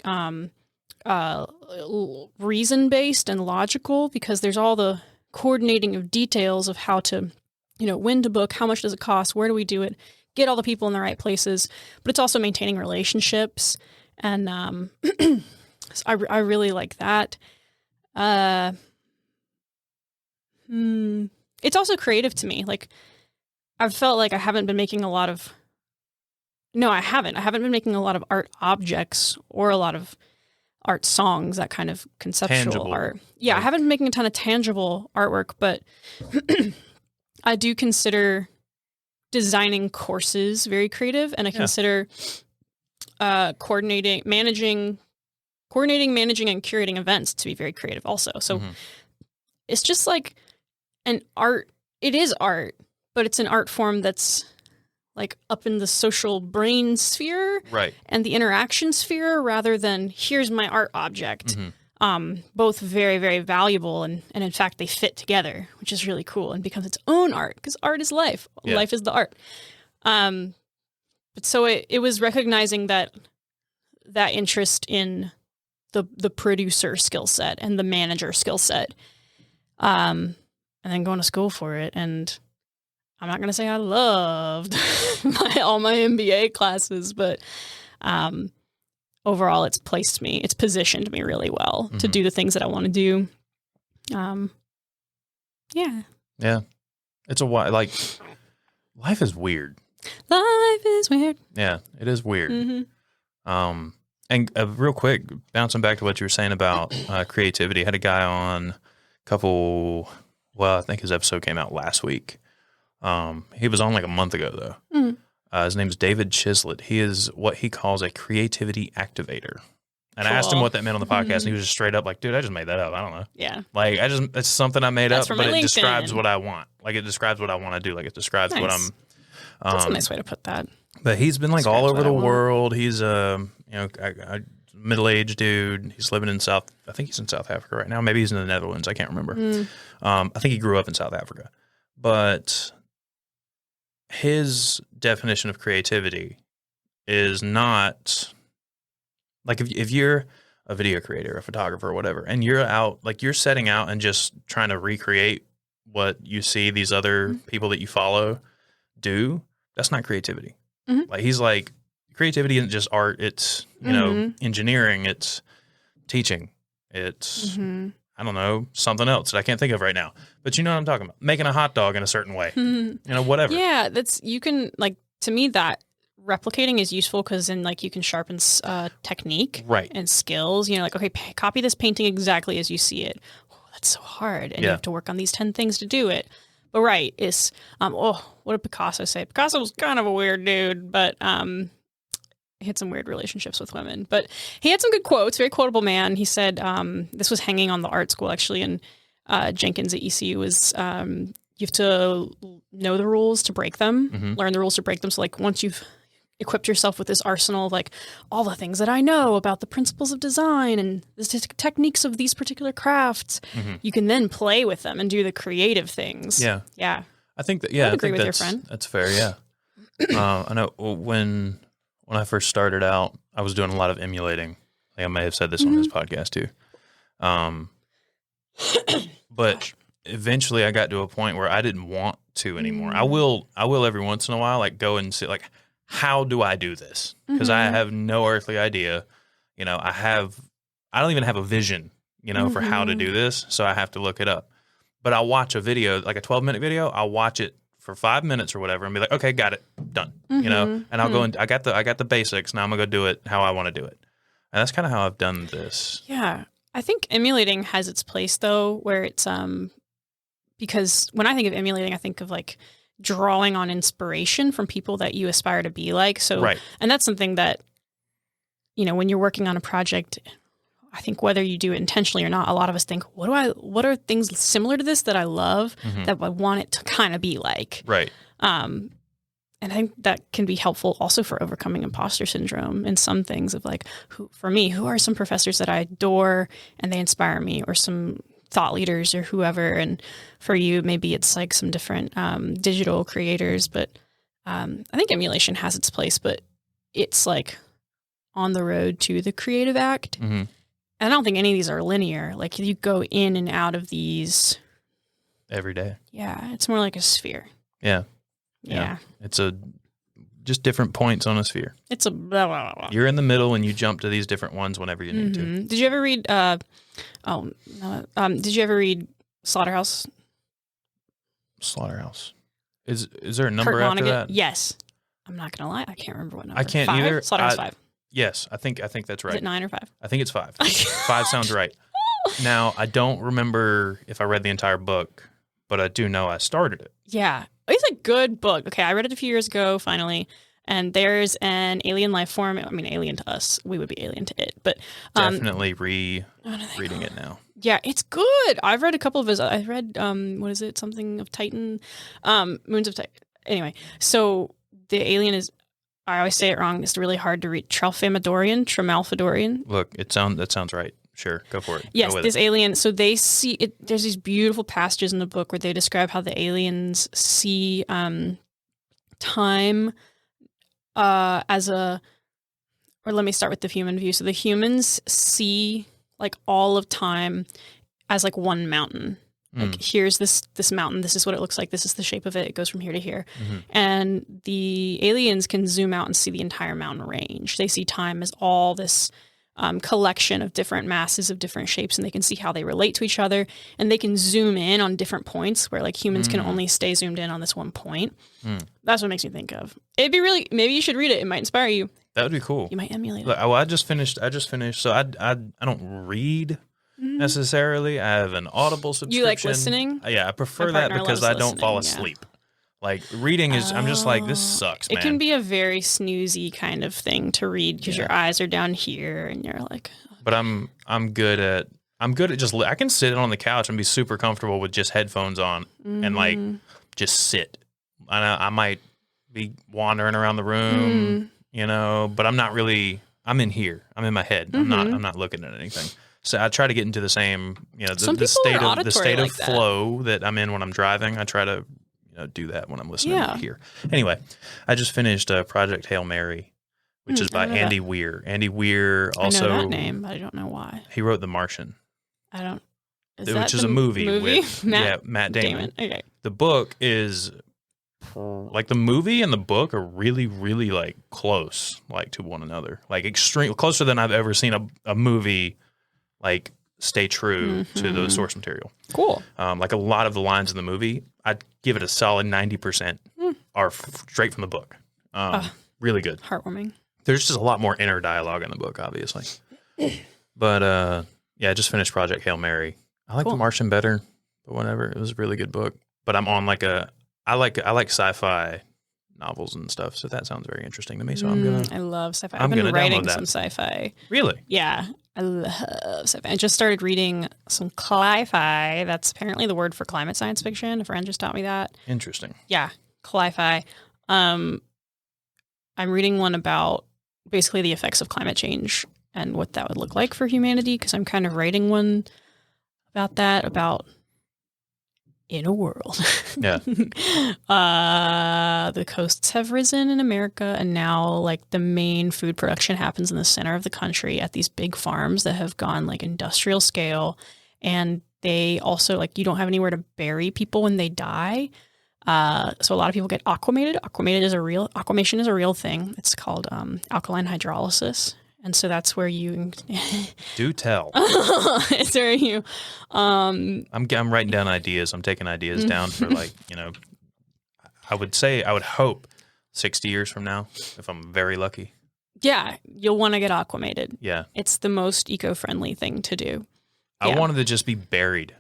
reason based and logical, because there's all the coordinating of details of how to, when to book, how much does it cost, where do we do it, get all the people in the right places, but it's also maintaining relationships, and so I really like that. It's also creative to me. Like, I've felt like I haven't been making a lot of. No, I haven't. I haven't been making a lot of art objects or a lot of art songs, that kind of conceptual Tangible. art. Yeah, I haven't been making a ton of tangible artwork, but I do consider designing courses very creative, and I consider coordinating, managing, and curating events to be very creative also. So it's just like an art. It is art, but it's an art form that's like up in the social brain sphere, Right. and the interaction sphere, rather than here's my art object. Both very, very valuable, and in fact they fit together, which is really cool, and becomes its own art, because art is life. Yeah. Life is the art. But so it was recognizing that interest in the producer skill set and the manager skill set, and then going to school for it. And I'm not going to say I loved all my MBA classes, but overall it's positioned me really well to do the things that I want to do. Yeah. It's like life is weird. Life is weird. Yeah, it is weird. And real quick, bouncing back to what you were saying about creativity, I had a guy on I think his episode came out last week. He was on like a month ago though. His name is David Chislett. He is what he calls a creativity activator. And I asked him what that meant on the podcast, and he was just straight up like, dude, I just made that up. I don't know. Yeah. Like, it's something I made That's up, from but my it describes LinkedIn. what I want. Like, it describes what I want to do. Like, it describes what Nice. I'm. That's a nice way to put that. But he's been like all Describes over what the I want. world. He's a middle-aged dude. He's living in I think he's in South Africa right now. Maybe he's in the Netherlands. I can't remember. I think he grew up in South Africa. But his definition of creativity is not like if you're a video creator, a photographer, or whatever, and you're out, like you're setting out and just trying to recreate what you see these other people that you follow do, that's not creativity. Like he's like, creativity isn't just art. It's, engineering, it's teaching, it's, I don't know, something else that I can't think of right now. But you know what I'm talking about. Making a hot dog in a certain way, whatever. Yeah, you can, like, to me, that replicating is useful because then, like, you can sharpen technique and skills. Like, okay, copy this painting exactly as you see it. Oh, that's so hard. And you have to work on these 10 things to do it. But it's, what did Picasso say? Picasso was kind of a weird dude, but he had some weird relationships with women. But he had some good quotes, very quotable man. He said, this was hanging on the art school, actually, and Jenkins at ECU was, you have to know the rules to break them, learn the rules to break them. So, like, once you've equipped yourself with this arsenal of, like, all the things that I know about the principles of design and the techniques of these particular crafts, you can then play with them and do the creative things. Yeah. Yeah. I think that, I agree with your friend. That's fair, yeah. I know when when I first started out, I was doing a lot of emulating. I may have said this on this podcast too. But eventually I got to a point where I didn't want to anymore. I will every once in a while, like go and see, like, how do I do this? Because I have no earthly idea. You know, I don't even have a vision, you know, for how to do this. So I have to look it up. But I'll watch a video, like a 12-minute video. I'll watch it for 5 minutes or whatever and be like, okay, got it, done. You know, and I'll go and I got the basics. Now I'm gonna go do it how I want to do it. And that's kind of how I've done this. Yeah. I think emulating has its place though, where it's because when I think of emulating, I think of like drawing on inspiration from people that you aspire to be like. So, and that's something that, you know, when you're working on a project, I think whether you do it intentionally or not, a lot of us think, what are things similar to this that I love that I want it to kind of be like? Right. And I think that can be helpful also for overcoming imposter syndrome and some things of like, who are some professors that I adore and they inspire me, or some thought leaders or whoever. And for you, maybe it's like some different digital creators, but I think emulation has its place, but it's like on the road to the creative act. And I don't think any of these are linear. Like you go in and out of these every day. Yeah. It's more like a sphere. Yeah. It's just different points on a sphere. It's a blah, blah, blah. You're in the middle and you jump to these different ones whenever you need to. Did you ever read did you ever read Slaughterhouse? Is there a number Kurt after Vonnegut? that? Yes. I'm not gonna lie, I can't remember what number. I can't 5? either. Slaughterhouse 5. Yes, I think that's right. Is it 9 or 5? I think it's 5. 5 sounds right. Now, I don't remember if I read the entire book, but I do know I started it. Yeah. It's a good book. Okay, I read it a few years ago, finally. And there's an alien life form. I mean, alien to us. We would be alien to it. But definitely reading it now. Yeah, it's good. I've read a couple of his. I read, what is it? Something of Titan. Moons of Titan. Anyway, so the alien is, I always say it wrong. It's really hard to read. Tremalfadorian. Look, that sounds right. Sure, go for it. Yes, this alien. So they see it. There's these beautiful passages in the book where they describe how the aliens see time as a. Or let me start with the human view. So the humans see like all of time as like one mountain. Like here's this mountain. This is what it looks like. This is the shape of it. It goes from here to here. And the aliens can zoom out and see the entire mountain range. They see time as all this collection of different masses of different shapes, and they can see how they relate to each other, and they can zoom in on different points where like humans can only stay zoomed in on this one point. That's what makes me think of. It'd be really, maybe you should read it. It might inspire you. That would be cool. You might emulate Look, it. well, I just finished. So I don't read necessarily. I have an Audible subscription. You like listening? Yeah, I prefer My that partner because loves I don't fall listening, yeah. asleep. Like reading is, I'm just like, this sucks, man. It can be a very snoozy kind of thing to read because your eyes are down here and you're like. But I'm good at just, I can sit on the couch and be super comfortable with just headphones on and like just sit. I might be wandering around the room, you know, but I'm not really, I'm in here. I'm in my head. I'm not looking at anything. So I try to get into the same, you know, the state of flow that I'm in when I'm driving. I try to, you know, do that when I'm listening here. Anyway, I just finished Project Hail Mary, which is by Andy Weir. Andy Weir also. I know that name, but I don't know why. He wrote The Martian. I don't. Which is a movie with Matt Damon. Okay. The book is like the movie and the book are really, really like close, like to one another, like extreme closer than I've ever seen a movie like stay true to the source material. Cool. Like a lot of the lines in the movie, I'd give it a solid 90% are straight from the book. Really good. Heartwarming. There's just a lot more inner dialogue in the book, obviously. But yeah, I just finished Project Hail Mary. I like The Martian better, but whatever. It was a really good book. But I'm on like I like sci-fi novels and stuff, so that sounds very interesting to me. So I'm gonna. I love sci-fi. I've been writing some sci-fi. Really? Yeah, I love sci-fi. I just started reading some cli-fi. That's apparently the word for climate science fiction. A friend just taught me that. Interesting. Yeah, cli-fi. I'm reading one about basically the effects of climate change and what that would look like for humanity, because I'm kind of writing one about that, about in a world. Yeah. The coasts have risen in America, and now like the main food production happens in the center of the country at these big farms that have gone like industrial scale, and they also like you don't have anywhere to bury people when they die. So a lot of people get aquamated. Aquamation is a real thing. It's called alkaline hydrolysis. And so that's where you Do tell. it's where you I'm writing down ideas. I'm taking ideas down for like, I would hope 60 years from now, if I'm very lucky. yeah, you'll want to get aquamated. Yeah. It's the most eco-friendly thing to do. I Yeah. wanted to just be buried.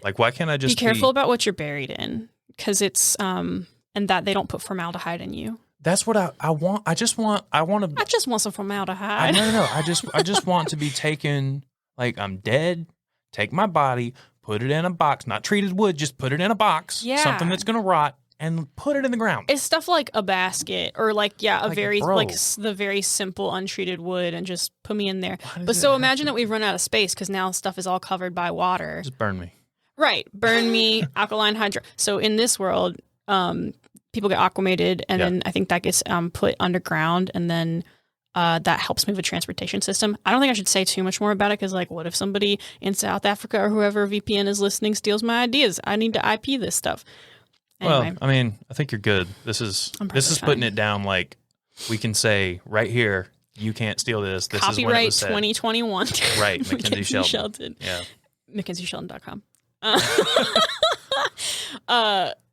Like, why can't I just be careful about what you're buried in, because it's and that they don't put formaldehyde in you. That's what I want. I just want to. I just want some formaldehyde. No. I just want to be taken. Like, I'm dead. Take my body, put it in a box, not treated wood. Just put it in a box. Yeah. Something that's gonna rot, and put it in the ground. It's stuff like a basket or like a Like, very bro. like the very simple untreated wood, and just put me in there. Why does But it so have imagine to that we've run out of space because now stuff is all covered by water. Just burn me. Right. Burn me, alkaline hydro. So in this world, people get aquamated, and then I think that gets put underground, and then that helps move a transportation system. I don't think I should say too much more about it because, like, what if somebody in South Africa or whoever VPN is listening steals my ideas? I need to IP this stuff. Anyway, Well, I mean, I think you're good. This is putting it down. Like, we can say right here, you can't steal this. This is when it copyright was said. 2021. Right, McKenzie Shelton. Yeah. McKenzieShelton.com.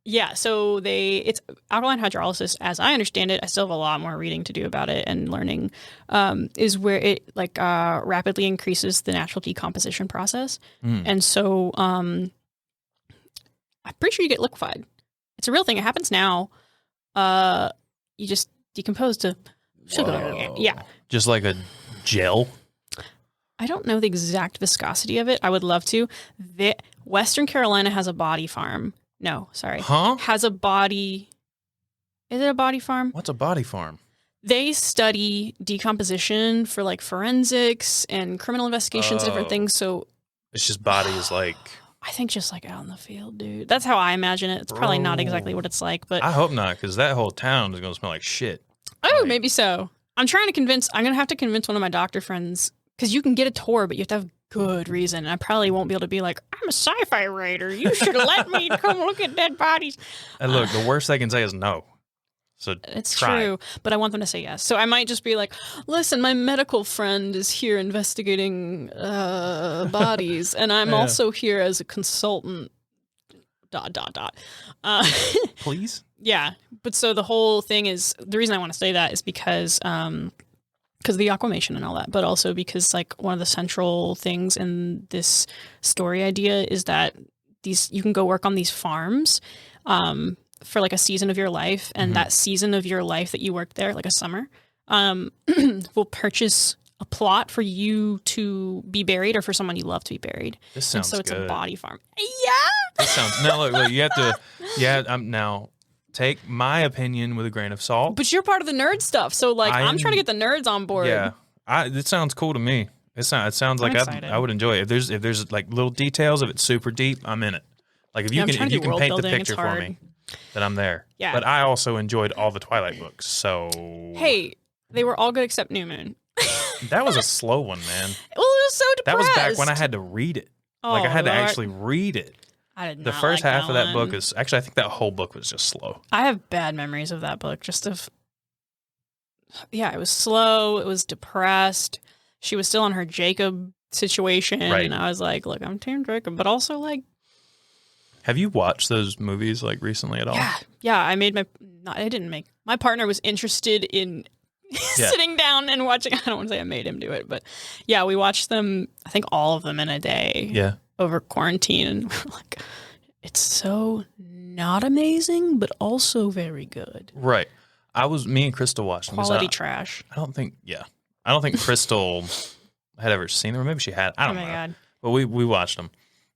Yeah, so it's alkaline hydrolysis, as I understand it. I still have a lot more reading to do about it and learning, is where it like rapidly increases the natural decomposition process. And so I'm pretty sure you get liquefied. It's a real thing. It happens now. You just decompose to sugar. Whoa. Yeah. Just like a gel. I don't know the exact viscosity of it. I would love to. Western Carolina has a body farm. No, sorry. Huh? Has a body. Is it a body farm? What's a body farm? They study decomposition for like forensics and criminal investigations, different Oh. things. So It's just bodies like. I think just like out in the field, dude. That's how I imagine it. It's probably not exactly what it's like, but I hope not, because that whole town is going to smell like shit. oh, like- maybe so. I'm going to have to convince one of my doctor friends, because you can get a tour, but you have to have good reason. I probably won't be able to be like, I'm a sci-fi writer. You should let me come look at dead bodies. And look, the worst they can say is no. So It's try. true, but I want them to say yes. So I might just be like, listen, my medical friend is here investigating bodies, and I'm Yeah. also here as a consultant, ... Please? Yeah, but so the whole thing is, the reason I want to say that is because of the aquamation and all that, but also because like one of the central things in this story idea is that you can go work on these farms for like a season of your life, and that season of your life that you work there, like a summer, will purchase a plot for you to be buried or for someone you love to be buried. This And sounds so it's good. a body farm. Yeah. This sounds. Now, look, you have to. Yeah, now take my opinion with a grain of salt. But you're part of the nerd stuff, so like I'm trying to get the nerds on board. Yeah, it sounds cool to me. It sounds like excited. I would enjoy it. If there's like little details, if it's super deep, I'm in it. Like if you I'm trying can to do world paint the building, picture it's for hard. me, then I'm there. Yeah. But I also enjoyed all the Twilight books, so Hey, they were all good except New Moon. that was a slow one, man. Well, it was so That depressed. was back when I had to read it. Like I Oh, had to Lord. actually read it. I did not The first like half of that book one. is actually I think that whole book was just slow. I have bad memories of that book. It was slow. It was depressed. She was still on her Jacob situation, Right. and I was like, "Look, I'm Team Jacob," but also like, Have you watched those movies like recently at all? yeah. I didn't make. My partner was interested in Yeah. sitting down and watching. I don't want to say I made him do it, but yeah, we watched them. I think all of them in a day. Yeah. Over quarantine, and we're like, it's so not amazing, but also very good. Right. Me and Crystal watched them. 'Cause Quality trash. I don't think Crystal had ever seen them, or maybe she had. I don't Oh know. my god, But we watched them,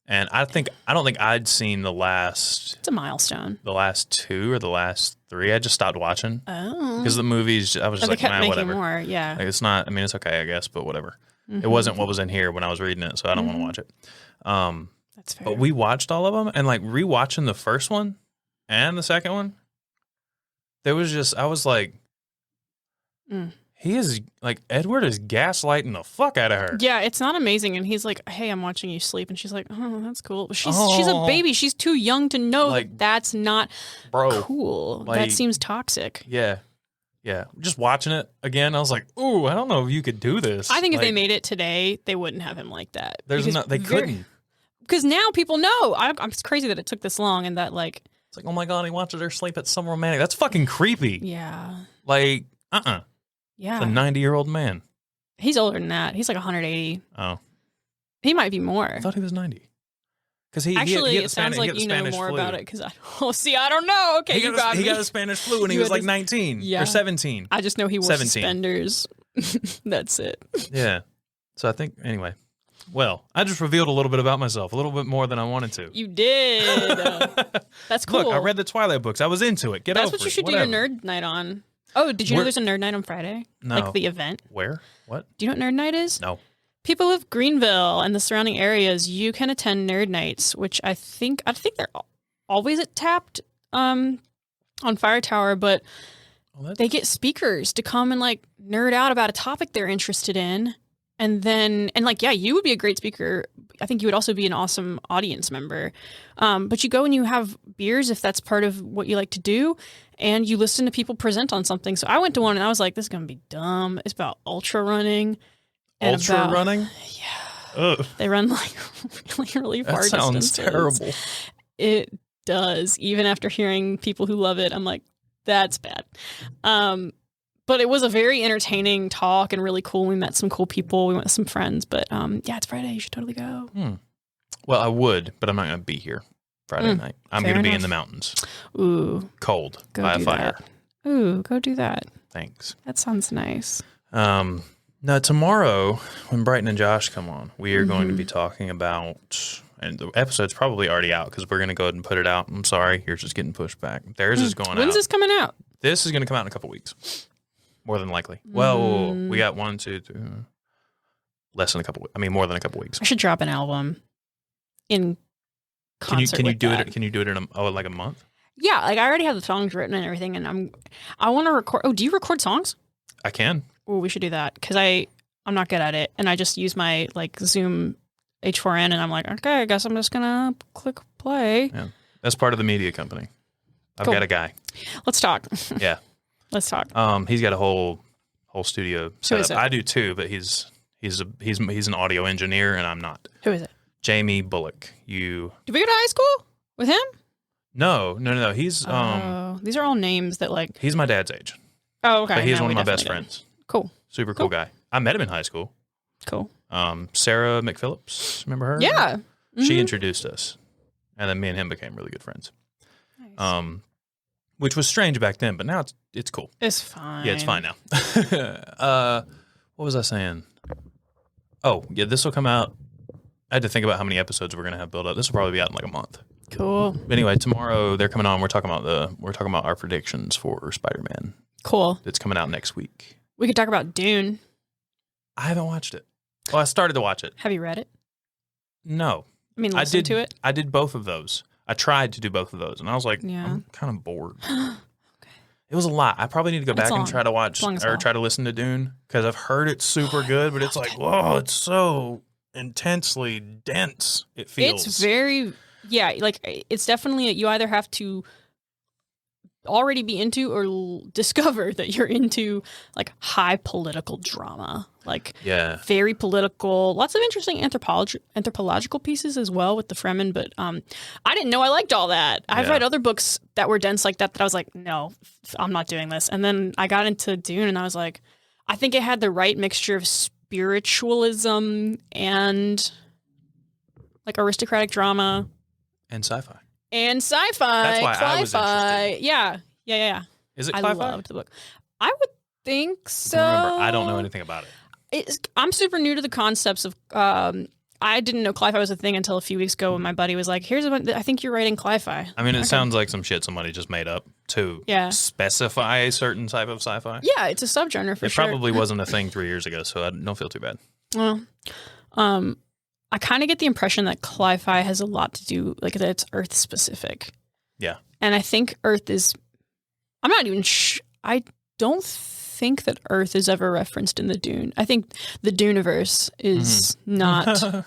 and I don't think I'd seen the last it's a milestone. 2 or the last 3. I just stopped watching Oh, because the movies. I was just they like, kept nah, making whatever. more. Yeah, Like, it's not. I mean, it's okay, I guess, but whatever. Mhm. It wasn't what was in here when I was reading it, so I don't want to watch it. That's fair. But we watched all of them, and like rewatching the first one and the second one, there was just I was like, he is like Edward is gaslighting the fuck out of her. Yeah, it's not amazing. And he's like, "Hey, I'm watching you sleep," and she's like, "Oh, that's cool." But she's a baby. She's too young to know Like, that that's not cool. like- that seems toxic. Yeah. Just watching it again, I was like, "Ooh, I don't know if you could do this." I think if they Like, made it today, they wouldn't have him like that. there's Because no, they couldn't. Because now people know. It's crazy that it took this long, and that like, It's like, oh my god, he watches her sleep at some romantic. That's fucking creepy. yeah, Like, yeah. It's a 90-year-old man. He's older than that. He's like 180. Oh, He might be more. I thought he was 90. Because Actually, he had it sounds like you know Spanish more flu. about it. Because I don't know. Okay, you got me. He got a Spanish flu when he You was had like this- 19 Yeah. or 17. I just know he wore 17. suspenders. That's it. Yeah. So I think, anyway. Well, I just revealed a little bit about myself, a little bit more than I wanted to. You did. That's cool. Look, I read the Twilight books. I was into it. That's over what you it. should Whatever. do your nerd night on. Oh, did you know Where- there's a nerd night on Friday? No. Like the event. Where? What? Do you know what nerd night is? No. People of Greenville and the surrounding areas, you can attend nerd nights, which I think they're always at Tapped on Fire Tower, but they get speakers to come and like nerd out about a topic they're interested in. And then, you would be a great speaker. I think you would also be an awesome audience member. But you go and you have beers if that's part of what you like to do, and you listen to people present on something. So I went to one and I was like, this is going to be dumb. It's about ultra running. And Ultra running? Yeah. Ugh. They run like really far That sounds distances. terrible. It does. Even after hearing people who love it, I'm like, that's bad. But it was a very entertaining talk and really cool. We met some cool people. We went with some friends. But it's Friday. You should totally go. Well, I would, but I'm not going to be here Friday night. I'm fair going to be in enough. the mountains. Ooh, Cold. go by do a fire. that. Ooh, go do that. Thanks. That sounds nice. Now, tomorrow, when Brighton and Josh come on, we are going to Mm-hmm. be talking about, and the episode's probably already out because we're going to go ahead and put it out. I'm sorry, yours is getting pushed back. Theirs is going out. When's this coming out? This is going to come out in a couple weeks, more than likely. Well, we got 1, 2, 3, less than a couple. I mean, more than a couple weeks. I should drop an album in concert. Can you with do that. it? Can you do it in like a month? Yeah, like I already have the songs written and everything, and I want to record. Oh, do you record songs? I can. Oh, we should do that because I'm not good at it, and I just use my like Zoom H4n, and I'm like, okay, I guess I'm just gonna click play. Yeah, that's part of the media company. I've Cool. got a guy. Let's talk. Yeah. Let's talk. He's got a whole studio set is up. it? I do too, but he's an audio engineer, and I'm not. Who is it? Jamie Bullock. You Did we go to high school with him? no. He's These are all names that like. he's my dad's age, Oh, okay. but he's no, one of we my best definitely friends. didn't. Cool. Super cool guy. I met him in high school. Cool. Sarah McPhillips, remember her? Yeah. She Mhm. introduced us, and then me and him became really good friends. Nice. Which was strange back then, but now it's cool. It's fine. Yeah, it's fine now. What was I saying? Oh, yeah, this will come out. I had to think about how many episodes we're gonna have built up. This will probably be out in like a month. Cool. But anyway, tomorrow they're coming on. We're talking about our predictions for Spider-Man. Cool. It's coming out next week. We could talk about Dune. I haven't watched it. Well, I started to watch it. Have you read it? No, I mean, I listen did. to it. I did both of those. I tried to do both of those, and I was like, Yeah. I'm kind of bored. It was a lot. I probably need to go back and long. try to watch It's long as or hell. try to listen to Dune because I've heard it's super good, but it's like, whoa, it's so intensely dense. It feels. It's very, like it's definitely, you either have to already be into or discover that you're into like high political drama, like very political, lots of interesting anthropological pieces as well with the Fremen. But I didn't know I liked all that. I've read other books that were dense like that I was like, no, I'm not doing this. And then I got into Dune and I was like, I think it had the right mixture of spiritualism and like aristocratic drama and sci-fi. and sci-fi. That's why I was interested. Yeah. Is it I sci-fi? loved the book. I would think so. Remember, I don't know anything about it. I'm super new to the concepts of. I didn't know Cli-Fi was a thing until a few weeks ago when my buddy was like, "Here's what I think you're writing Cli-Fi." I mean, it sounds like some shit somebody just made up to specify a certain type of sci-fi. Yeah, it's a subgenre for It sure. probably wasn't a thing 3 years ago, so I don't feel too bad. Well, I kind of get the impression that Cli-Fi has a lot to do, like that it's Earth specific. Yeah. And I think Earth is, I'm not even I don't think that Earth is ever referenced in the Dune. I think the Duneverse is not,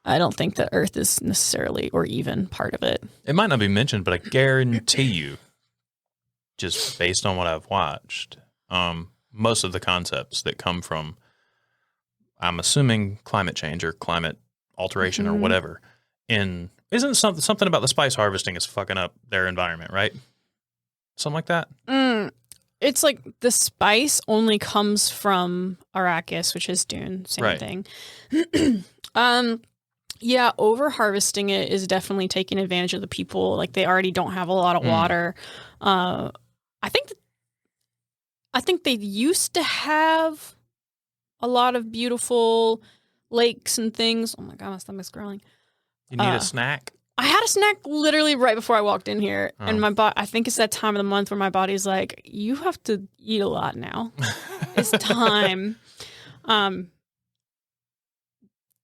I don't think that Earth is necessarily or even part of it. It might not be mentioned, but I guarantee you, just based on what I've watched, most of the concepts that come from, I'm assuming, climate change or climate alteration or whatever, isn't something about the spice harvesting is fucking up their environment, right? Something like that? It's like the spice only comes from Arrakis, which is Dune, same thing. Yeah, over harvesting it is definitely taking advantage of the people. Like they already don't have a lot of water. I think they used to have a lot of beautiful lakes and things. Oh my god, my stomach's growling. You need a snack? I had a snack literally right before I walked in here, and my body. I think it's that time of the month where my body's like, "You have to eat a lot now. It's time."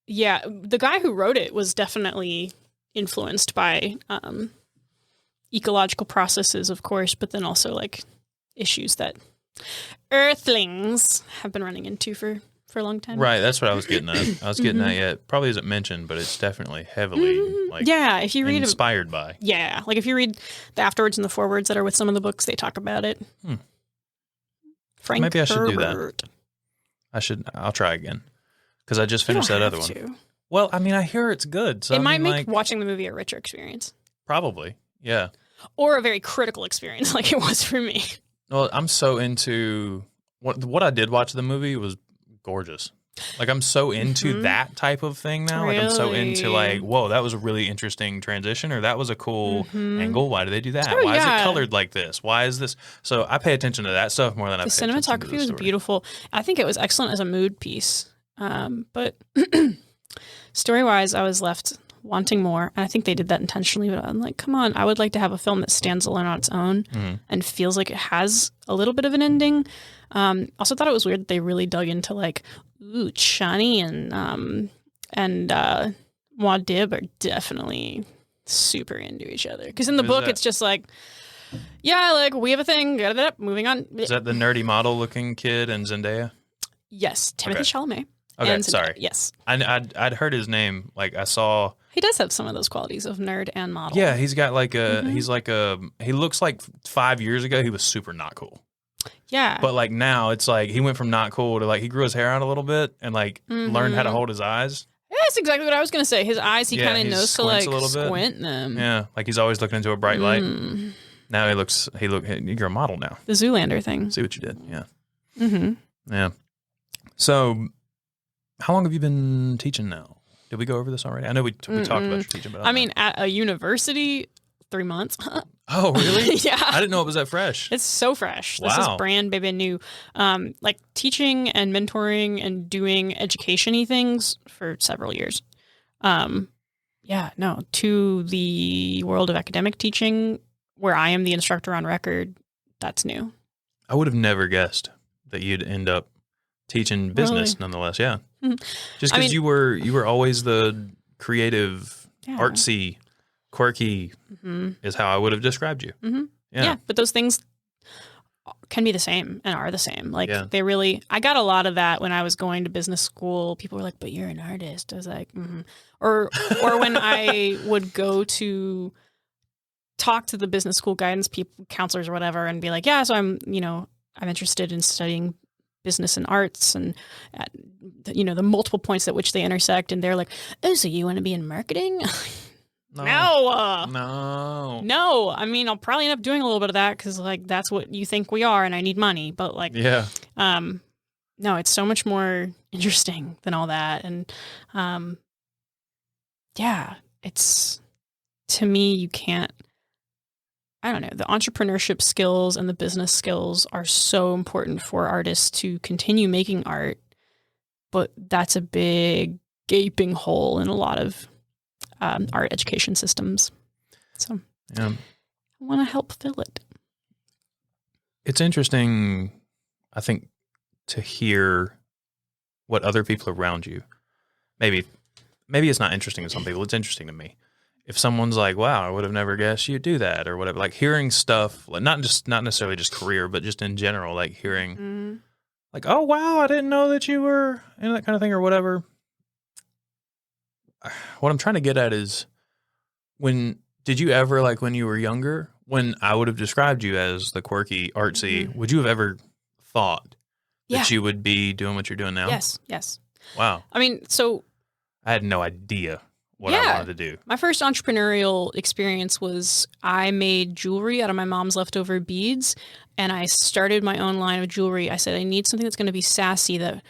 Yeah, the guy who wrote it was definitely influenced by ecological processes, of course, but then also like issues that Earthlings have been running into for a long time. Right, that's what I was getting at. I was getting at yet. Probably isn't mentioned, but it's definitely heavily like if you read inspired by. Yeah, like if you read the afterwards and the forewords that are with some of the books, they talk about it. Frank Maybe I should do Herbert. that. I'll try again because I just finished that other one. To. Well, I mean, I hear it's good. So it might make watching the movie a richer experience. Probably, yeah. Or a very critical experience, like it was for me. Well, I'm so into what I did watch the movie was gorgeous. Like I'm so into that type of thing now. Really? Like I'm so into like, whoa, that was a really interesting transition, or that was a cool angle. Why do they do that? Why is it colored like this? Why is this? So I pay attention to that stuff more than I pay attention to the story. The cinematography was beautiful. I think it was excellent as a mood piece. But story-wise, I was left wanting more. And I think they did that intentionally, but I'm like, come on, I would like to have a film that stands alone on its own and feels like it has a little bit of an ending. Also thought it was weird that they really dug into like, Chani and Muad'Dib are definitely super into each other. Because in the book, it's just like, yeah, like we have a thing, moving on. Is that the nerdy model looking kid and Zendaya? Yes, Timothée Chalamet. Okay, sorry. Yes. I'd heard his name. Like I saw. He does have some of those qualities of nerd and model. Yeah, he's got like a, he looks like 5 years ago, he was super not cool. Yeah. But like now it's like he went from not cool to like he grew his hair out a little bit and like learned how to hold his eyes. Yeah, that's exactly what I was going to say. His eyes, he kind of knows to like squint them. Yeah, like he's always looking into a bright light. Now you're a model now. The Zoolander thing. See what you did. Yeah. Yeah. So how long have you been teaching now? Did we go over this already? I know we talked about your teaching, but I mean, at a university, 3 months. Oh, really? Yeah. I didn't know it was that fresh. It's so fresh. Wow. This is brand baby new. Like teaching and mentoring and doing education-y things for several years. To the world of academic teaching, where I am the instructor on record, that's new. I would have never guessed that you'd end up teaching business nonetheless. Yeah. Just because you were always the creative, artsy, quirky is how I would have described you. Yeah, but those things can be the same and are the same. Like they really, I got a lot of that when I was going to business school. People were like, but you're an artist. I was like, or when I would go to talk to the business school guidance people, counselors or whatever, and be like, yeah, so I'm interested in studying business and arts and the multiple points at which they intersect. And they're like, oh, so you want to be in marketing? No. I mean, I'll probably end up doing a little bit of that because like that's what you think we are, and I need money. But like, no, it's so much more interesting than all that. And it's, to me, you can't. I don't know. The entrepreneurship skills and the business skills are so important for artists to continue making art, but that's a big gaping hole in a lot of art education systems. So I want to help fill it. It's interesting, I think, to hear what other people around you, maybe maybe it's not interesting to some people. It's interesting to me. If someone's like, wow, I would have never guessed you'd do that or whatever, like hearing stuff, like not necessarily just career, but just in general, like hearing like, oh, wow, I didn't know that you were in that kind of thing or whatever. What I'm trying to get at is did you ever, like when you were younger, when I would have described you as the quirky, artsy, would you have ever thought that you would be doing what you're doing now? Yes. Wow. I mean, so I had no idea what I wanted to do. My first entrepreneurial experience was I made jewelry out of my mom's leftover beads, and I started my own line of jewelry. I said, I need something that's going to be sassy that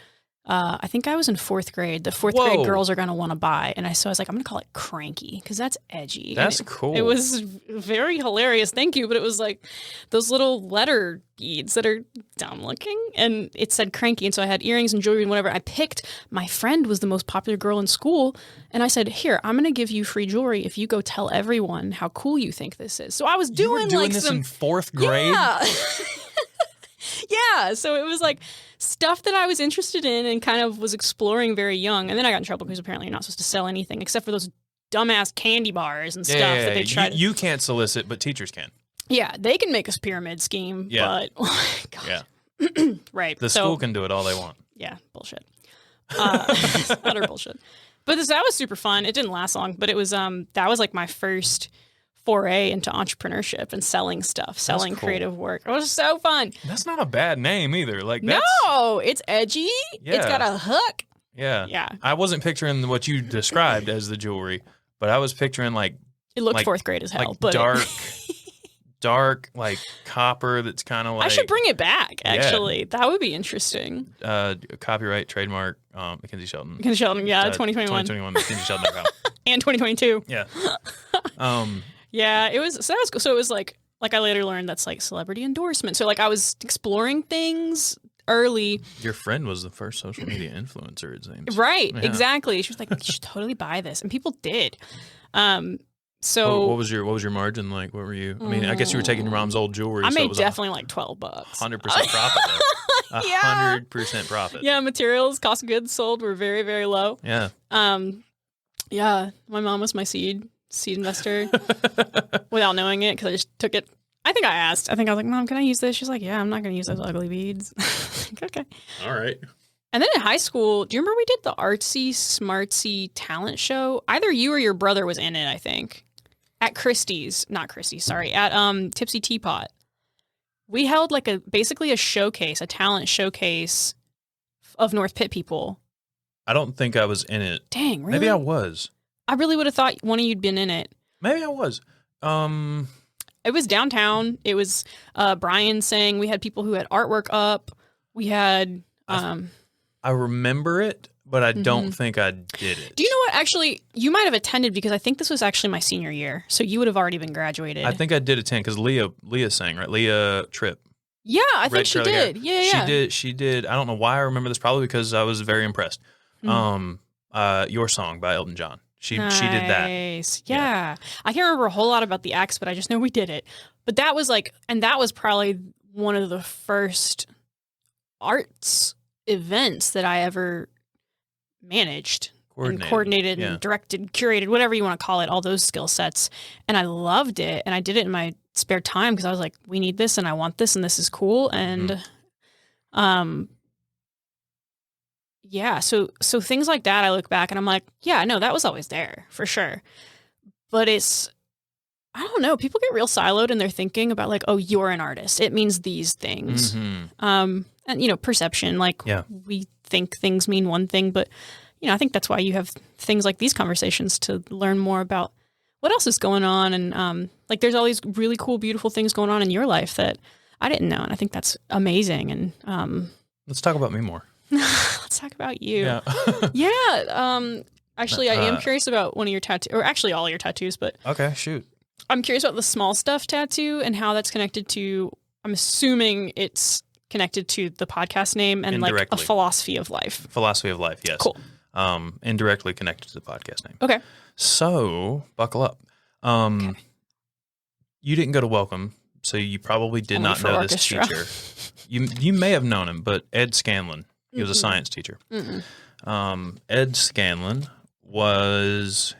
I think I was in 4th grade. The 4th grade girls are going to want to buy. And so I was like, I'm going to call it Cranky because that's edgy. That's cool. It was very hilarious. Thank you. But it was like those little letter beads that are dumb looking. And it said Cranky. And so I had earrings and jewelry and whatever. I picked, my friend was the most popular girl in school. And I said, here, I'm going to give you free jewelry if you go tell everyone how cool you think this is. So I was doing this in 4th grade? Yeah. Yeah. So it was like stuff that I was interested in and kind of was exploring very young. And then I got in trouble because apparently you're not supposed to sell anything except for those dumbass candy bars and stuff that they try to... You can't solicit, but teachers can. Yeah, they can make a pyramid scheme, but... Oh my God. Yeah. Right. The school can do it all they want. Yeah, bullshit. Utter bullshit. But that was super fun. It didn't last long, but it was that was like my first foray into entrepreneurship and selling stuff, selling creative work. It was so fun. That's not a bad name either. Like that's, no, it's edgy. Yeah. It's got a hook. Yeah. Yeah. I wasn't picturing what you described as the jewelry, but I was picturing like it looked 4th grade as hell, like but dark like copper that's kind of like I should bring it back actually. That would be interesting. Copyright trademark McKenzie Shelton. McKenzie Shelton, yeah, 2021. 2021 McKenzieShelton.com. And 2022. Yeah. Yeah, it was so that was cool. So it was like I later learned that's like celebrity endorsement. So like I was exploring things early. Your friend was the first social media influencer, it seems. Right, yeah. Exactly. She was like, you should totally buy this. And people did. So what was your margin like? What were you? I mean, I guess you were taking your mom's old jewelry. I so made it was definitely like $12. 100% profit there. 100% profit. Yeah, materials, cost of goods sold were very, very low. Yeah. Yeah, my mom was my seed investor without knowing it because I just took it. I think I was like, Mom, can I use this? She's like, yeah, I'm not going to use those ugly beads. Okay. All right. And then in high school, do you remember we did the artsy smartsy talent show? Either you or your brother was in it, I think. At Tipsy Teapot. We held like basically a showcase, a talent showcase of North Pitt people. I don't think I was in it. Dang, really? Maybe I was. I really would have thought one of you'd been in it. Maybe I was. It was downtown. It was Brian saying we had people who had artwork up. We had... I remember it, but I don't think I did it. Do you know what? Actually, you might have attended because I think this was actually my senior year. So you would have already been graduated. I think I did attend because Leah sang, right? Leah Tripp. Yeah, I think she did. Yeah. She did. I don't know why I remember this. Probably because I was very impressed. Your Song by Elton John. She did that. Nice. Yeah. I can't remember a whole lot about the acts, but I just know we did it. But that was that was probably one of the first arts events that I ever managed and coordinated and directed, curated, whatever you want to call it, all those skill sets. And I loved it. And I did it in my spare time because I was like, we need this and I want this and this is cool. And yeah, so things like that, I look back and I'm like, yeah, no, that was always there for sure. But I don't know, people get real siloed in their thinking about like, oh, you're an artist. It means these things. And, perception, like we think things mean one thing, but, I think that's why you have things like these conversations to learn more about what else is going on. And like there's all these really cool, beautiful things going on in your life that I didn't know. And I think that's amazing. And let's talk about me more. Let's talk about you. Yeah. Yeah. Actually, I am curious about one of your tattoos, or actually all your tattoos, but. Okay, shoot. I'm curious about the small stuff tattoo and how that's connected to, I'm assuming it's connected to the podcast name and like a philosophy of life. Philosophy of life, yes. Cool. Indirectly connected to the podcast name. Okay. So, buckle up. Okay. You didn't go to Welcome, so you probably did not know orchestra. this teacher. You may have known him, but Ed Scanlon, he was a science teacher. Ed Scanlon was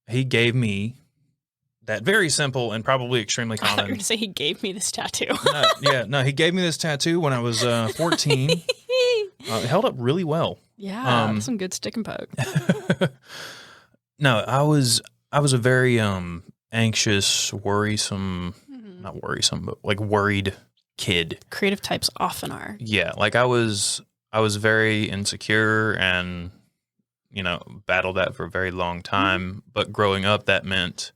he gave me that very simple and probably extremely I thought you were common. going to say he gave me this tattoo. He gave me this tattoo when I was 14. It held up really well. Yeah, that's some good stick and poke. No, I was a very anxious, worrisome, not worrisome, but like worried kid. Creative types often are. Yeah, like I was very insecure and battled that for a very long time. But growing up, that meant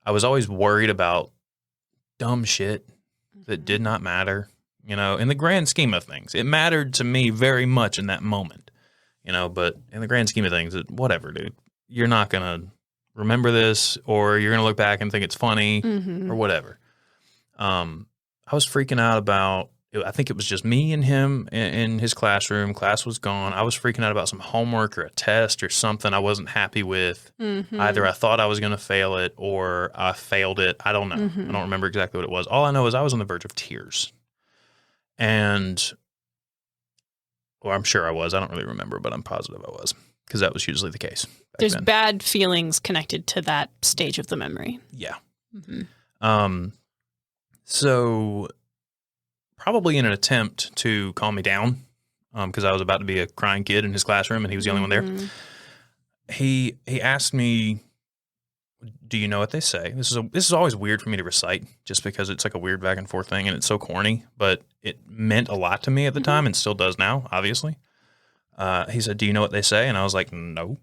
I was always worried about dumb shit that did not matter. In the grand scheme of things, it mattered to me very much in that moment. But in the grand scheme of things, whatever, dude. You're not gonna remember this, or you're gonna look back and think it's funny, or whatever. I was freaking out about. I think it was just me and him in his classroom. Class was gone. I was freaking out about some homework or a test or something I wasn't happy with. Either I thought I was going to fail it or I failed it. I don't know. I don't remember exactly what it was. All I know is I was on the verge of tears. And, well, I'm sure I was. I don't really remember, but I'm positive I was, because that was usually the case back There's then. bad feelings connected to that stage of the memory. Yeah. So probably in an attempt to calm me down, because I was about to be a crying kid in his classroom and he was the only one there. He asked me, "Do you know what they say?" This is always weird for me to recite, just because it's like a weird back and forth thing and it's so corny, but it meant a lot to me at the time and still does now, obviously. He said, "Do you know what they say?" And I was like, "No."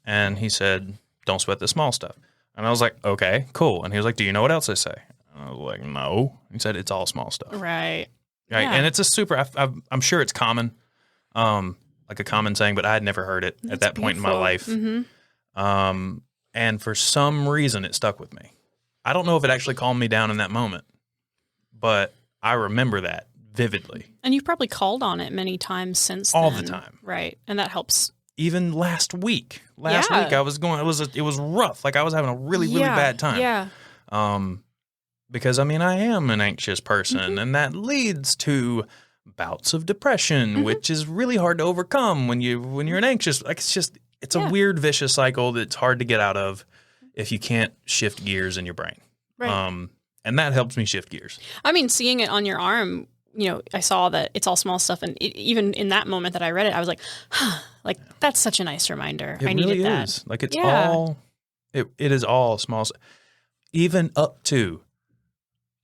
And he said, "Don't sweat the small stuff." And I was like, "Okay, cool." And he was like, "Do you know what else they say?" I was like, "No." He said, "It's all small stuff." Right. Right. Yeah. And it's a super, I'm sure it's common, like a common saying, but I had never heard it at that point in my life. And for some reason it stuck with me. I don't know if it actually calmed me down in that moment, but I remember that vividly. And you've probably called on it many times since All then. the time. Right. And that helps. Even last week I was going, it was rough. Like I was having a really bad time. Yeah. Because I am an anxious person, and that leads to bouts of depression, which is really hard to overcome when you're an anxious. Like it's a weird vicious cycle that's hard to get out of if you can't shift gears in your brain. Right. And that helps me shift gears. Seeing it on your arm, I saw that it's all small stuff, and even in that moment that I read it, I was like, huh, like that's such a nice reminder. It I needed really that. is. Like it's all, it is all small, even up to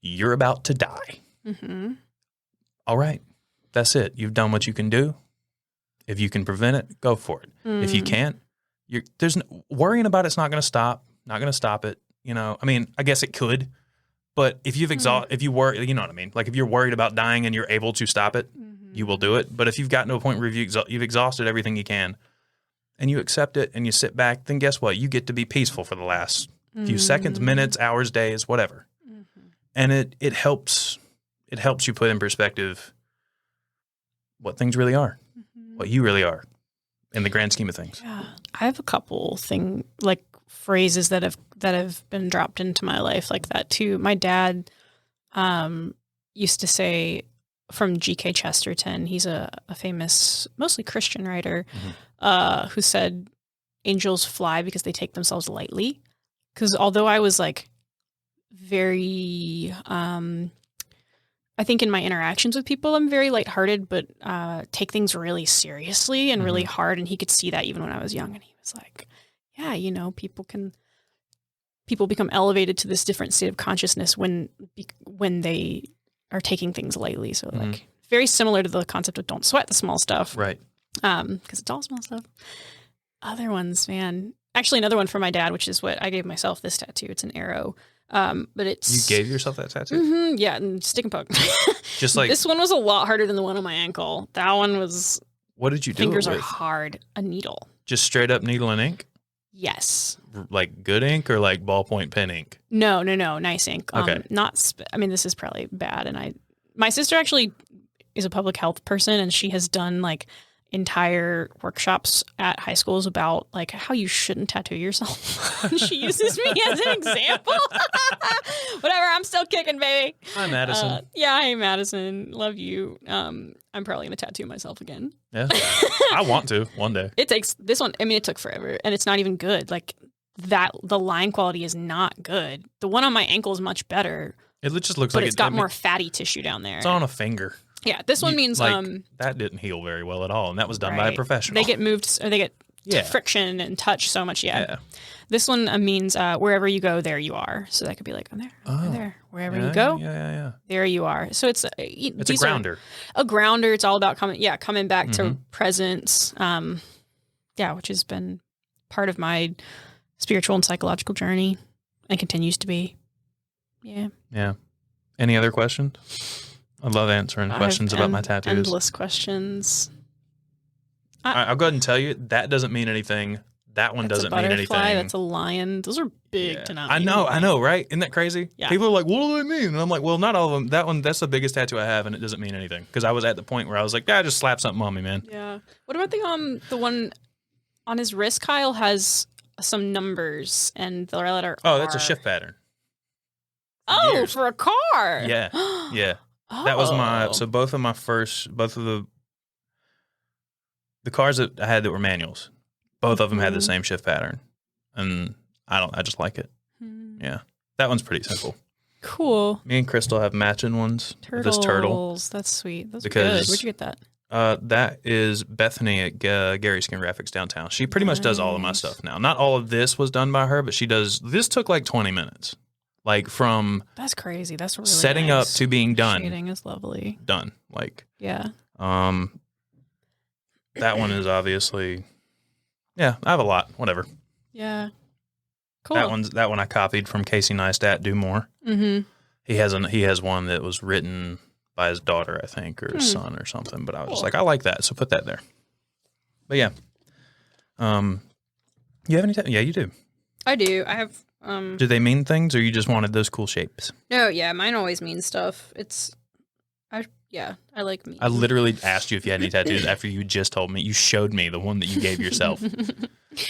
you're about to die. All right. That's it. You've done what you can do. If you can prevent it, go for it. If you can't, worrying about it's not going to stop it. I guess it could, but if if you worry, you know what I mean? Like if you're worried about dying and you're able to stop it, you will do it. But if you've gotten to a point where you've exhausted everything you can and you accept it and you sit back, then guess what? You get to be peaceful for the last few seconds, minutes, hours, days, whatever. And it helps you put in perspective what things really are, what you really are in the grand scheme of things. Yeah. I have a couple phrases that have been dropped into my life like that too. My dad used to say, from G.K. Chesterton, he's a famous, mostly Christian writer, who said, "Angels fly because they take themselves lightly." Because although I was like very, I think in my interactions with people, I'm very lighthearted, but take things really seriously and really hard. And he could see that even when I was young. And he was like, yeah, people become elevated to this different state of consciousness when they are taking things lightly. So like very similar to the concept of don't sweat the small stuff. Right. Because it's all small stuff. Other ones, man. Actually, another one for my dad, which is what I gave myself this tattoo. It's an arrow. But it's... You gave yourself that tattoo? Yeah, and stick and poke. Just like... This one was a lot harder than the one on my ankle. That one was... What did you do Fingers it with? are hard. A needle. Just straight up needle and ink? Yes. Like good ink or like ballpoint pen ink? No. Nice ink. Okay. This is probably bad. And my sister actually is a public health person, and she has done like entire workshops at high schools about like how you shouldn't tattoo yourself. She uses me as an example. Whatever, I'm still kicking, baby. Hi, Madison. Yeah, hey, Madison. Love you. I'm probably gonna tattoo myself again. Yeah, I want to one day. It takes this one. I mean, it took forever, and it's not even good. Like that, the line quality is not good. The one on my ankle is much better. It just looks but like it's got more fatty tissue down there. It's on a finger. Yeah, this one means that didn't heal very well at all, and that was done by a professional. They get moved, or they get friction and touch so much. Yeah. This one means wherever you go, there you are. So that could be like, I'm there, I'm there. Wherever you go, there you are. So it's a grounder. A grounder. It's all about coming back to presence. Which has been part of my spiritual and psychological journey, and continues to be. Yeah. Yeah. Any other questions? I love answering questions about my tattoos. Endless questions. I'll go ahead and tell you, that doesn't mean anything. That one doesn't mean anything. That's a lion. Those are big to not mean I know, right? Isn't that crazy? Yeah. People are like, what do they mean? And I'm like, well, not all of them. That's the biggest tattoo I have, and it doesn't mean anything. Because I was at the point where I was like, just slap something on me, man. Yeah. What about the one on his wrist? Kyle has some numbers, and the letter R. That's a shift pattern. For a car. Yeah. Yeah. That was both of the cars that I had that were manuals, both of them had the same shift pattern, and I just like it. Yeah, that one's pretty simple. Cool. Me and Crystal have matching ones. Turtles. This turtle. That's sweet. That's good. Where'd you get that? That is Bethany at Gary Skin Graphics downtown. She pretty much does all of my stuff now. Not all of this was done by her, but she does. This took like 20 minutes. Like from that's crazy. That's really setting up to being done. Shading is lovely. Done. Like yeah. That one is obviously. Yeah, I have a lot. Whatever. Yeah. Cool. That one I copied from Casey Neistat. Do more. Mm-hmm. He has one that was written by his daughter, I think, or his son or something. But I was just like, I like that, so put that there. But yeah. You have any? Yeah, you do. I do. I have. Do they mean things, or you just wanted those cool shapes? No, yeah, mine always means stuff. I like me. I literally asked you if you had any tattoos after you just told me. You showed me the one that you gave yourself.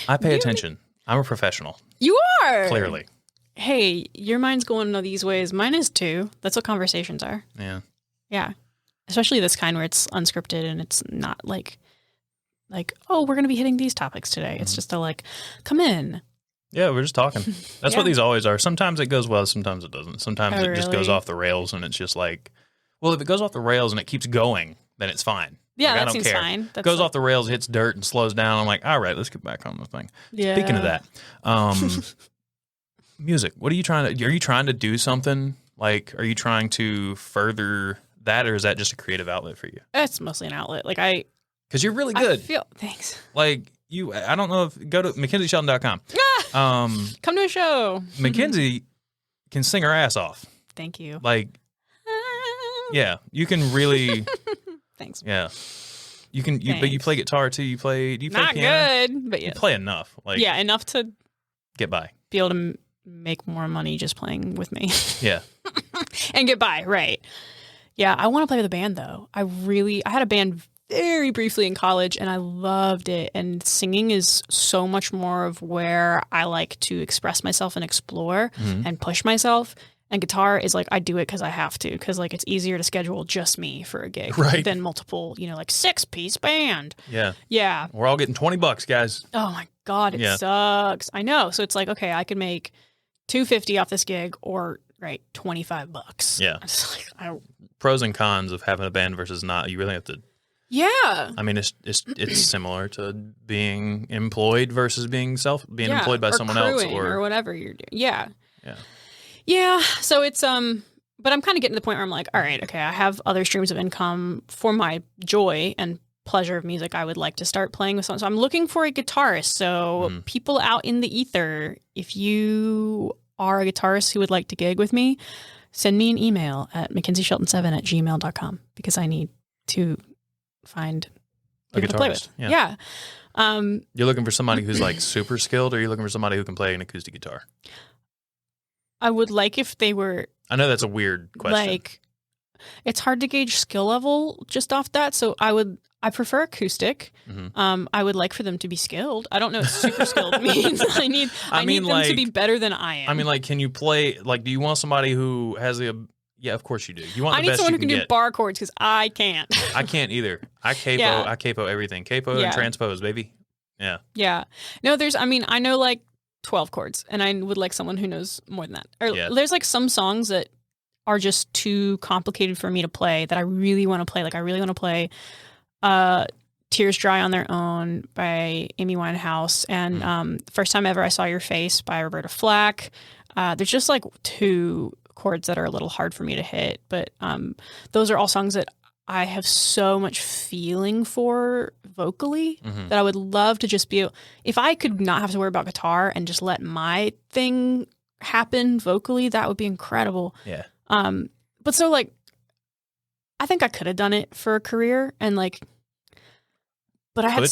I pay attention. I'm a professional. You are. Clearly. Hey, your mind's going these ways. Mine is too. That's what conversations are. Yeah. Yeah. Especially this kind where it's unscripted and it's not like, oh, we're going to be hitting these topics today. It's just come in. Yeah, we're just talking. That's what these always are. Sometimes it goes well, sometimes it doesn't. Sometimes it just goes off the rails, and it's just like, well, if it goes off the rails and it keeps going, then it's fine. Yeah, I that don't seems care. fine. It goes off the rails, hits dirt, and slows down. I'm like, all right, let's get back on the thing. Yeah. Speaking of that, music. What are you trying to? Are you trying to do something? Like, are you trying to further that, or is that just a creative outlet for you? It's mostly an outlet. Because you're really good. Thanks. I don't know if go to McKenzieShelton.com. Come to a show. McKenzie can sing her ass off. Thank you. Yeah, you can really. Thanks. Yeah, you can. But you play guitar too. Do you play not piano? Good, but yeah, you play enough. Enough to get by. Be able to make more money just playing with me. Yeah, and get by. Right. Yeah, I want to play with a band though. I had a band very briefly in college, and I loved it. And singing is so much more of where I like to express myself and explore and push myself. And guitar is I do it because I have to, because it's easier to schedule just me for a gig than multiple, 6-piece band. Yeah. Yeah. We're all getting $20, guys. Oh my God, it sucks. I know. So it's okay, I could make $250 off this gig or $25. Yeah. It's pros and cons of having a band versus not. You really have to. Yeah. I mean, it's similar to being employed versus being employed by someone else or whatever you're doing. Yeah. Yeah. Yeah. So it's but I'm kind of getting to the point where I'm like, all right, okay, I have other streams of income for my joy and pleasure of music. I would like to start playing with someone. So I'm looking for a guitarist. So people out in the ether, if you are a guitarist who would like to gig with me, send me an email at McKenzieShelton7@gmail.com because I need to find people to play with. Yeah. You're looking for somebody who's super skilled, or you're looking for somebody who can play an acoustic guitar? I would like if they were. I know that's a weird question. it's hard to gauge skill level just off that. So I prefer acoustic. I would like for them to be skilled. I don't know what super skilled means. I need them to be better than I am. I mean, like, can you play? Like, do you want somebody who has the? Yeah, of course you do. You want I the need best someone you who can can do get. bar chords because I can't. I can't either. I capo everything. Capo Yeah. and transpose, baby. Yeah. Yeah. No, I know like 12 chords, and I would like someone who knows more than that. Or Yeah. there's like some songs that are just too complicated for me to play that I really want to play. Like I really want to play Tears Dry on Their Own by Amy Winehouse and First Time Ever I Saw Your Face by Roberta Flack. There's just like 2 chords that are a little hard for me to hit, but those are all songs that I have so much feeling for vocally that I would love to just be, if I could not have to worry about guitar and just let my thing happen vocally, that would be incredible. Yeah. But so like, I think I could have done it for a career and like, but I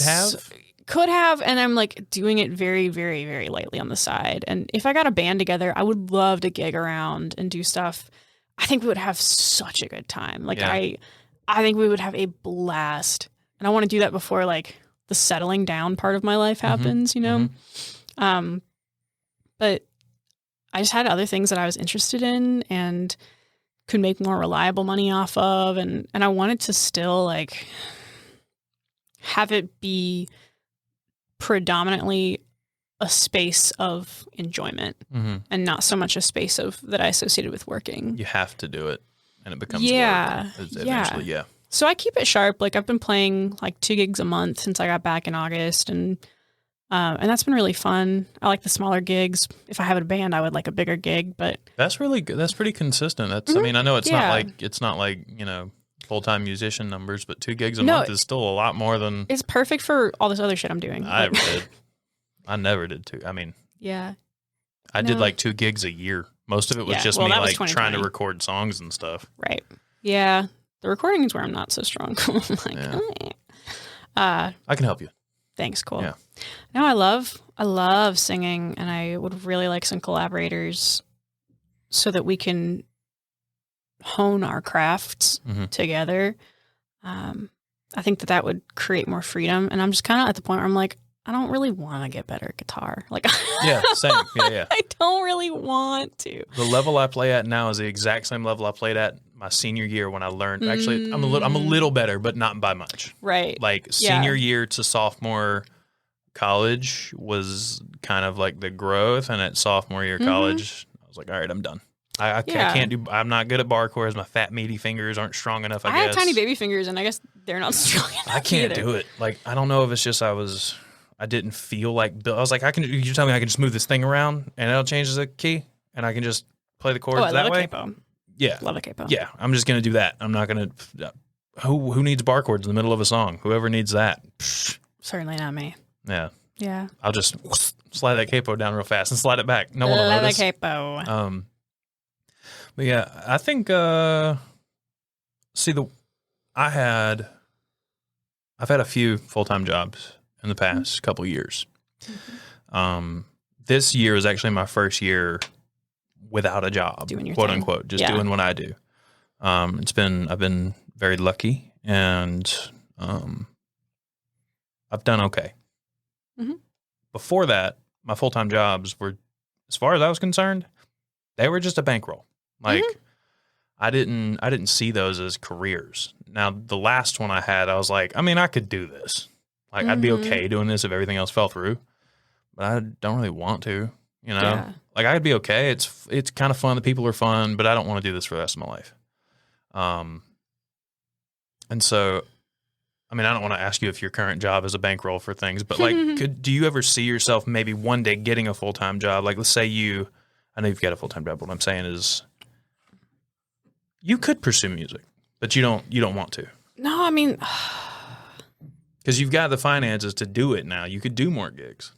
could have, and I'm like doing it very, very, very lightly on the side. And if I got a band together, I would love to gig around and do stuff. I think we would have such a good time. Like I think we would have a blast, and I want to do that before like the settling down part of my life happens, you know? But I just had other things that I was interested in and could make more reliable money off of. And I wanted to still like have it be predominantly a space of enjoyment and not so much a space of that I associated with working. You have to do it, and it becomes work eventually. Yeah. So I keep it sharp. Like I've been playing like 2 gigs a month since I got back in August, and that's been really fun. I like the smaller gigs. If I have a band, I would like a bigger gig, but That's really good. That's pretty consistent. That's I mean, I know it's not like, you know, full-time musician numbers, but 2 gigs a month is still a lot more than it's perfect for all this other shit I'm doing. I ever did. I never did 2. I mean, yeah. I did like 2 gigs a year. Most of it was just me like trying to record songs and stuff. Right. Yeah. The recording is where I'm not so strong. I can help you. Thanks. Cool. Yeah. No, I love singing, and I would really like some collaborators so that we can hone our crafts together. I think that would create more freedom, and I'm just kind of at the point where I'm like, I don't really want to get better at guitar. Like, yeah, same. Yeah. I don't really want to. The level I play at now is the exact same level I played at my senior year when I learned. Actually, I'm a little better, but not by much. Right. Like senior year to sophomore college was kind of like the growth, and at sophomore year college, I was like, all right, I'm done. I can't do. I'm not good at bar chords. My fat meaty fingers aren't strong enough. I guess. have tiny baby fingers, and I guess they're not strong enough. I can't do it. Like I don't know if it's just I didn't feel like I was like you tell me I can just move this thing around and it'll change the key and I can just play the chords that way. Capo. Yeah, love a capo. Yeah, I'm just gonna do that. I'm not gonna. Who needs bar chords in the middle of a song? Whoever needs that. Certainly not me. Yeah. Yeah. I'll just slide that capo down real fast and slide it back. No one will notice. Love a capo. But yeah, I think. I've had a few full-time jobs in the past couple years. This year is actually my first year without a job, quote unquote, just doing what I do. I've been very lucky, and I've done okay. Before that, my full-time jobs were, as far as I was concerned, they were just a bankroll. Like I didn't see those as careers. Now the last one I had, I was like, I mean, I could do this. Like I'd be okay doing this if everything else fell through, but I don't really want to, you know. Yeah. Like I'd be okay. It's kind of fun. The people are fun, but I don't want to do this for the rest of my life. And so, I mean, I don't want to ask you if your current job is a bankroll for things, but like, do you ever see yourself maybe one day getting a full-time job? Like, let's say I know you've got a full-time job. What I'm saying is, you could pursue music, but you don't want to. No, I mean, because you've got the finances to do it now. You could do more gigs.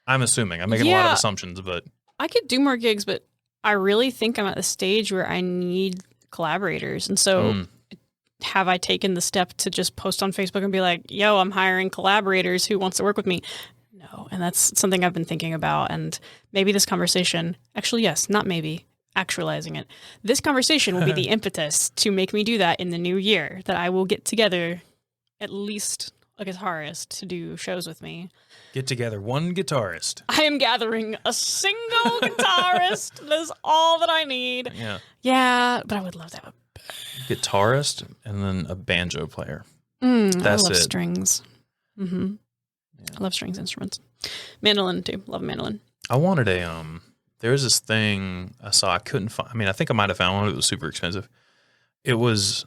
I'm assuming. I'm making a lot of assumptions, but I could do more gigs, but I really think I'm at the stage where I need collaborators. And so have I taken the step to just post on Facebook and be like, yo, I'm hiring collaborators, who wants to work with me? No. And that's something I've been thinking about. And maybe this conversation, actually, yes, not maybe. actualizing it. This conversation will be the impetus to make me do that in the new year, that I will get together at least a guitarist to do shows with me. Get together one guitarist. I am gathering a single guitarist. That is all that I need. Yeah. Yeah, but I would love to have Guitarist and then a banjo player. That's That's I love it. strings. Mm-hmm. Yeah. I love strings instruments. Mandolin too. Love a mandolin. I wanted a there was this thing I saw I couldn't find. I mean, I think I might have found one. It was super expensive. It's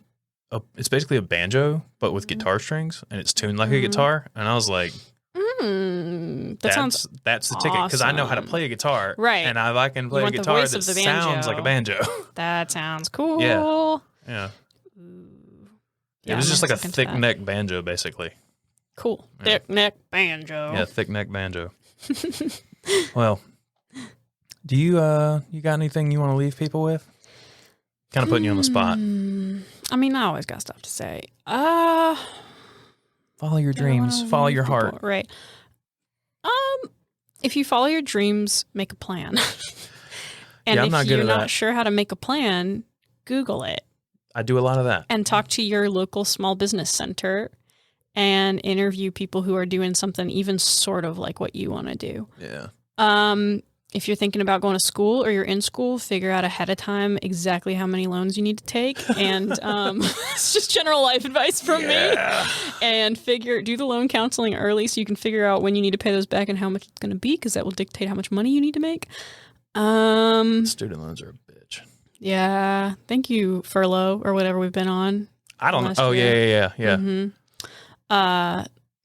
basically a banjo but with guitar strings, and it's tuned like a guitar. And I was like, That sounds that's the ticket, because I know how to play a guitar, Right. And I can play You a want the guitar voice that of the banjo. sounds like a banjo. That sounds cool. Yeah. Ooh. It was I'm just like a looking to thick that. neck banjo, basically. Cool. Yeah. Thick neck banjo. Yeah, thick neck banjo. Well, do you got anything you want to leave people with? Kind of putting you on the spot. I mean, I always got stuff to say. Follow your Yeah, I dreams. wanna Follow leave your people- heart. Right. If you follow your dreams, make a plan. And Yeah, I'm if not good you're at not that. sure how to make a plan, Google it I do a lot of that. and talk to your local small business center and interview people who are doing something even sort of like what you want to do. Yeah. If you're thinking about going to school or you're in school, figure out ahead of time exactly how many loans you need to take. And it's just general life advice from me. And do the loan counseling early so you can figure out when you need to pay those back and how much it's going to be, because that will dictate how much money you need to make. Student loans are a bitch. Yeah. Thank you, furlough or whatever we've been on. I don't know. Last Oh, year. yeah. Mm-hmm.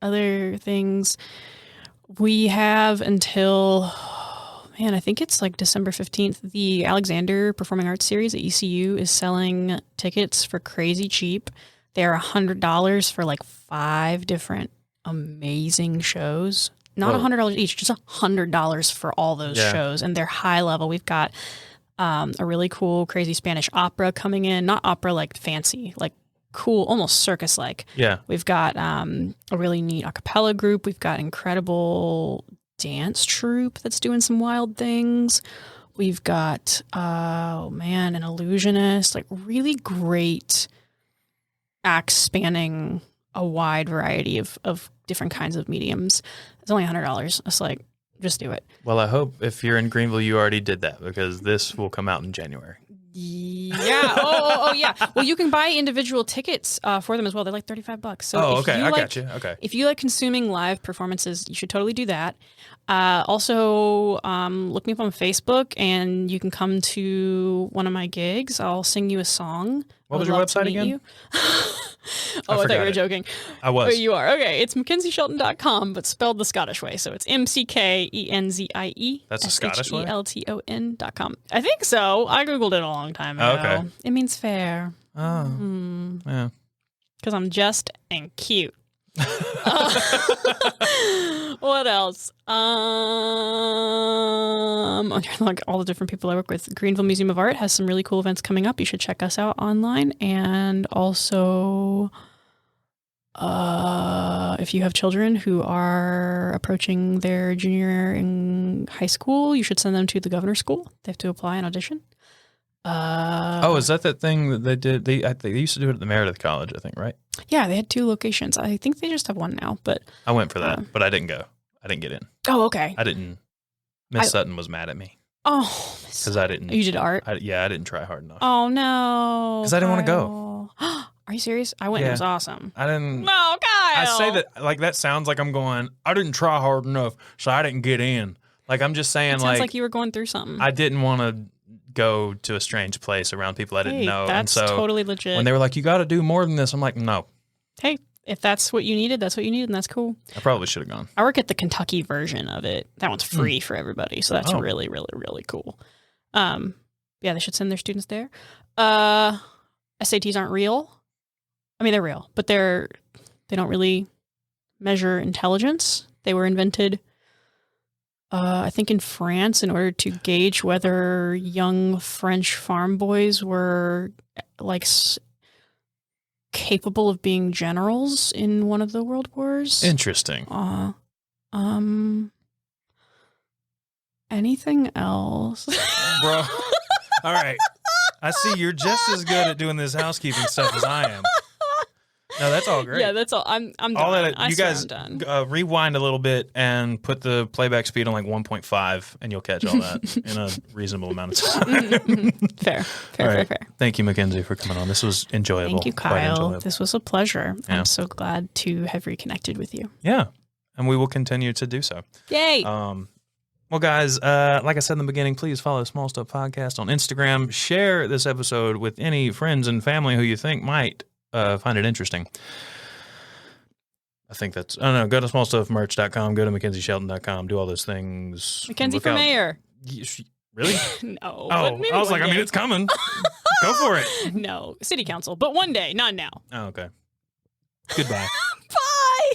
Other things, we have until, I think it's like December 15th. The Alexander Performing Arts Series at ECU is selling tickets for crazy cheap. They're $100 for like 5 different amazing shows. Not Whoa. $100 each, just $100 for all those Yeah. shows. And they're high level. We've got a really cool, crazy Spanish opera coming in. Not opera like fancy, like cool, almost circus-like. Yeah. We've got a really neat a cappella group. We've got incredible dance troupe that's doing some wild things. We've got, an illusionist, like really great acts spanning a wide variety of different kinds of mediums. It's only $100. It's like, just do it. Well, I hope if you're in Greenville, you already did that, because this will come out in January. Yeah. Oh, yeah. Well, you can buy individual tickets for them as well. They're like $35. So Okay. I got you. Okay. If you like consuming live performances, you should totally do that. Also, look me up on Facebook, and you can come to one of my gigs. I'll sing you a song. What I was would your love to website meet again? you. I thought you forgot were it. joking. I Oh, was. you are. Okay, it's McKenzieShelton.com, but spelled the Scottish way. So it's McKenzie. That's the Scottish way? Shelton.com. I think so. I Googled it a long time ago. Oh, okay. It means fair. Oh. Yeah. Because I'm just and cute. What else? Like all the different people I work with. Greenville Museum of Art has some really cool events coming up. You should check us out online. And also, if you have children who are approaching their junior year in high school, you should send them to the Governor's School. They have to apply and audition. Is that thing that they did? They used to do it at the Meredith College, I think, right? Yeah, they had 2 locations. I think they just have one now, but I went for that, but I didn't go. I didn't get in. oh, okay. I didn't. Miss Sutton was mad at me Oh, because I didn't. you did art. I didn't try hard enough. Oh no! 'Cause I didn't wanna go. Kyle. Are you serious? I went. And Yeah. it was awesome. I didn't. No, Kyle. I say that like that sounds like I'm going. I didn't try hard enough, so I didn't get in. Like I'm just saying, It sounds like you were going through something. I didn't want to go to a strange place around people I didn't Hey, know. And that's so totally legit. when they were like, "You got to do more than this," I'm like, "No, Hey, if that's what you needed, that's what you needed, and that's cool. I probably should have gone." I work at the Kentucky version of it. That one's free for everybody, so that's Oh. really, really, really cool. Yeah, they should send their students there. SATs aren't real. I mean, they're real, but they don't really measure intelligence. They were invented, I think, in France in order to gauge whether young French farm boys were like capable of being generals in one of the world wars. Interesting. Anything else? Bro. All right. I see you're just as good at doing this housekeeping stuff as I am. No, that's all great. Yeah, that's all. I'm done. All that I you swear guys I'm done. rewind a little bit and put the playback speed on like 1.5, and you'll catch all that in a reasonable amount of time. Fair, All right. fair. Thank you, Mackenzie, for coming on. This was enjoyable. Thank you, Quite Kyle. enjoyable. This was a pleasure. Yeah. I'm so glad to have reconnected with you. Yeah, and we will continue to do so. Yay! Well, guys, like I said in the beginning, please follow Small Stuff Podcast on Instagram. Share this episode with any friends and family who you think might find it interesting. I think that's, I don't know, go to smallstuffmerch.com, go to McKenzieShelton.com, do all those things. Mackenzie Look for out. mayor. Really? No. Oh, but maybe I was one like, I mean, day. it's coming. Go for it. No, city council, but one day, not now. Oh, okay. Goodbye. Bye.